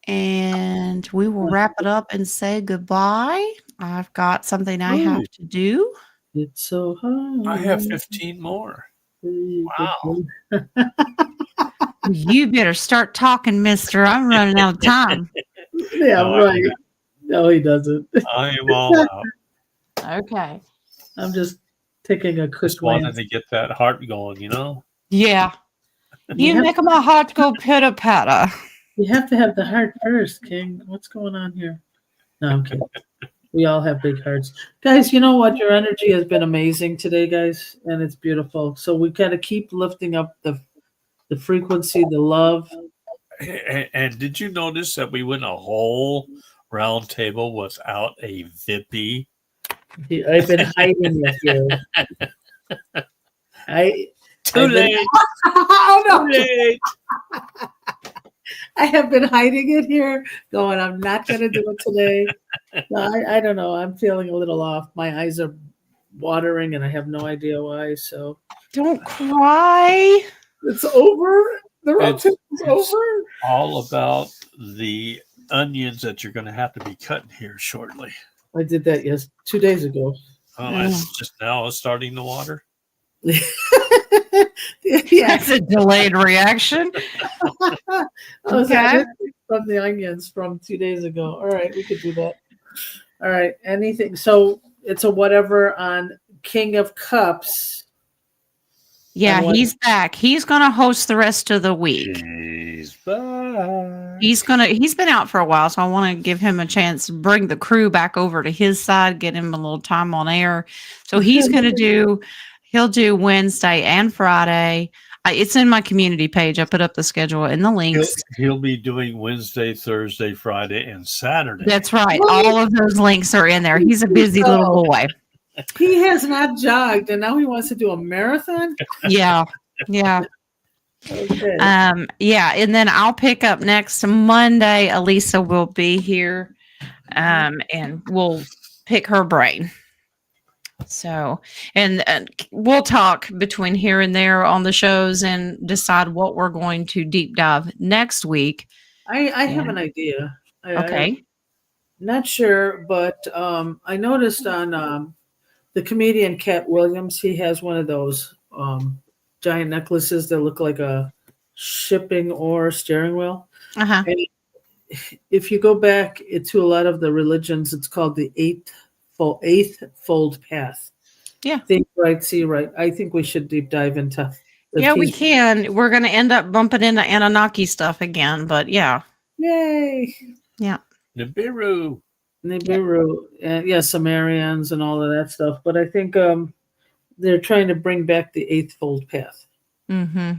And we will wrap it up and say goodbye. I've got something I have to do. It's so hard. I have 15 more. Wow. You better start talking, mister. I'm running out of time. Yeah, No, right. No, he doesn't. I am all out. Okay. I'm just taking a quick Just wanted glance. to get that heart going, you know? Yeah. You have, make my heart go pitter patter. you have to have the heart first, King. What's going on here? No, I'm kidding. We all have big hearts. Guys, you know what? Your energy has been amazing today, guys, and it's beautiful. So we got to keep lifting up the frequency, the love. And did you notice that we went a whole round table without a Vippy? I've been hiding it here. Too late. Oh, no. Too late. I have been hiding it here, going, I'm not going to do it today. No, I don't know. I'm feeling a little off. My eyes are watering, and I have no idea why. So Don't cry. it's over. The round It's over. all about the onions that you're going to have to be cutting here shortly. I did that 2 days ago. Oh, it's just now starting to water. Yeah. That's a delayed reaction. Okay. From the onions from 2 days ago. All right, we could do that. All right, anything. So it's a whatever on King of Cups. Yeah, he's back. He's going to host the rest of the week. He's back. He's been out for a while, so I want to give him a chance to bring the crew back over to his side, get him a little time on air. So he'll do Wednesday and Friday. It's in my community page. I put up the schedule and the links. He'll be doing Wednesday, Thursday, Friday, and Saturday. That's right. All of those links are in there. He's a busy little boy. He has not jogged, and now he wants to do a marathon? Yeah. Yeah. Okay. Yeah. And then I'll pick up next Monday. Elisa will be here, and we'll pick her brain. So, and we'll talk between here and there on the shows and decide what we're going to deep dive next week. I have an idea. Okay. I'm not sure, but I noticed on the comedian Cat Williams, he has one of those giant necklaces that look like a shipping or steering wheel. Uh-huh. And if you go back to a lot of the religions, it's called the eightfold path. Yeah. Think right, see right. I think we should deep dive into. Yeah, we can. We're going to end up bumping into Anunnaki stuff again, but yeah. Yay. Yeah. Nibiru. And Sumerians and all of that stuff. But I think they're trying to bring back the eightfold path. Mm-hmm.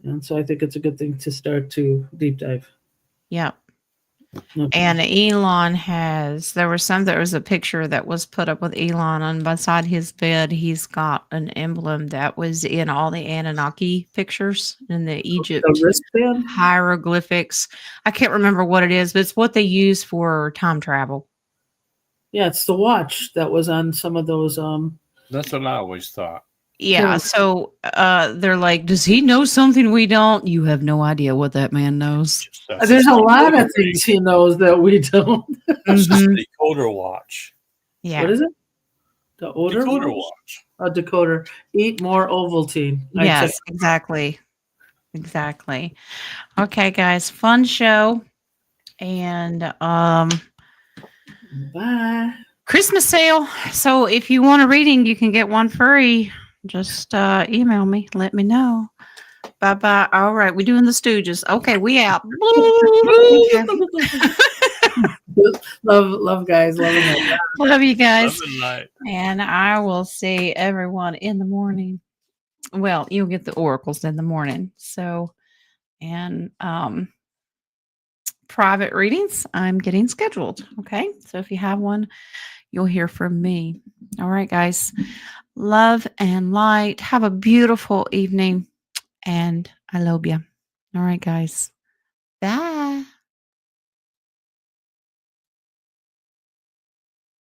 And so I think it's a good thing to start to deep dive. Yeah. And Elon there was a picture that was put up with Elon, and beside his bed, he's got an emblem that was in all the Anunnaki pictures in the Egypt The wristband? hieroglyphics. I can't remember what it is, but it's what they use for time travel. Yeah, it's the watch that was on some of those. That's what I always thought. Yeah, Yeah. so they're like, does he know something we don't? You have no idea what that man knows. There's a lot of things he knows that we don't. That's just Mhm. the decoder watch. Yeah. What is it? The odor Decoder watch? watch. A decoder. Eat more Ovaltine. I Yes, checked. exactly. Exactly. Okay, guys, fun show. And Bye. Christmas sale. So if you want a reading, you can get one free. Just email me. Let me know. Bye-bye. All right, we're doing the Stooges. Okay, we out. love guys. Love it. Love you guys. Love and light. And I will see everyone in the morning. Well, you'll get the oracles in the morning. So, and private readings, I'm getting scheduled. Okay. So if you have one, you'll hear from me. All right, guys. Love and light. Have a beautiful evening. And I love you. All right, guys. Bye.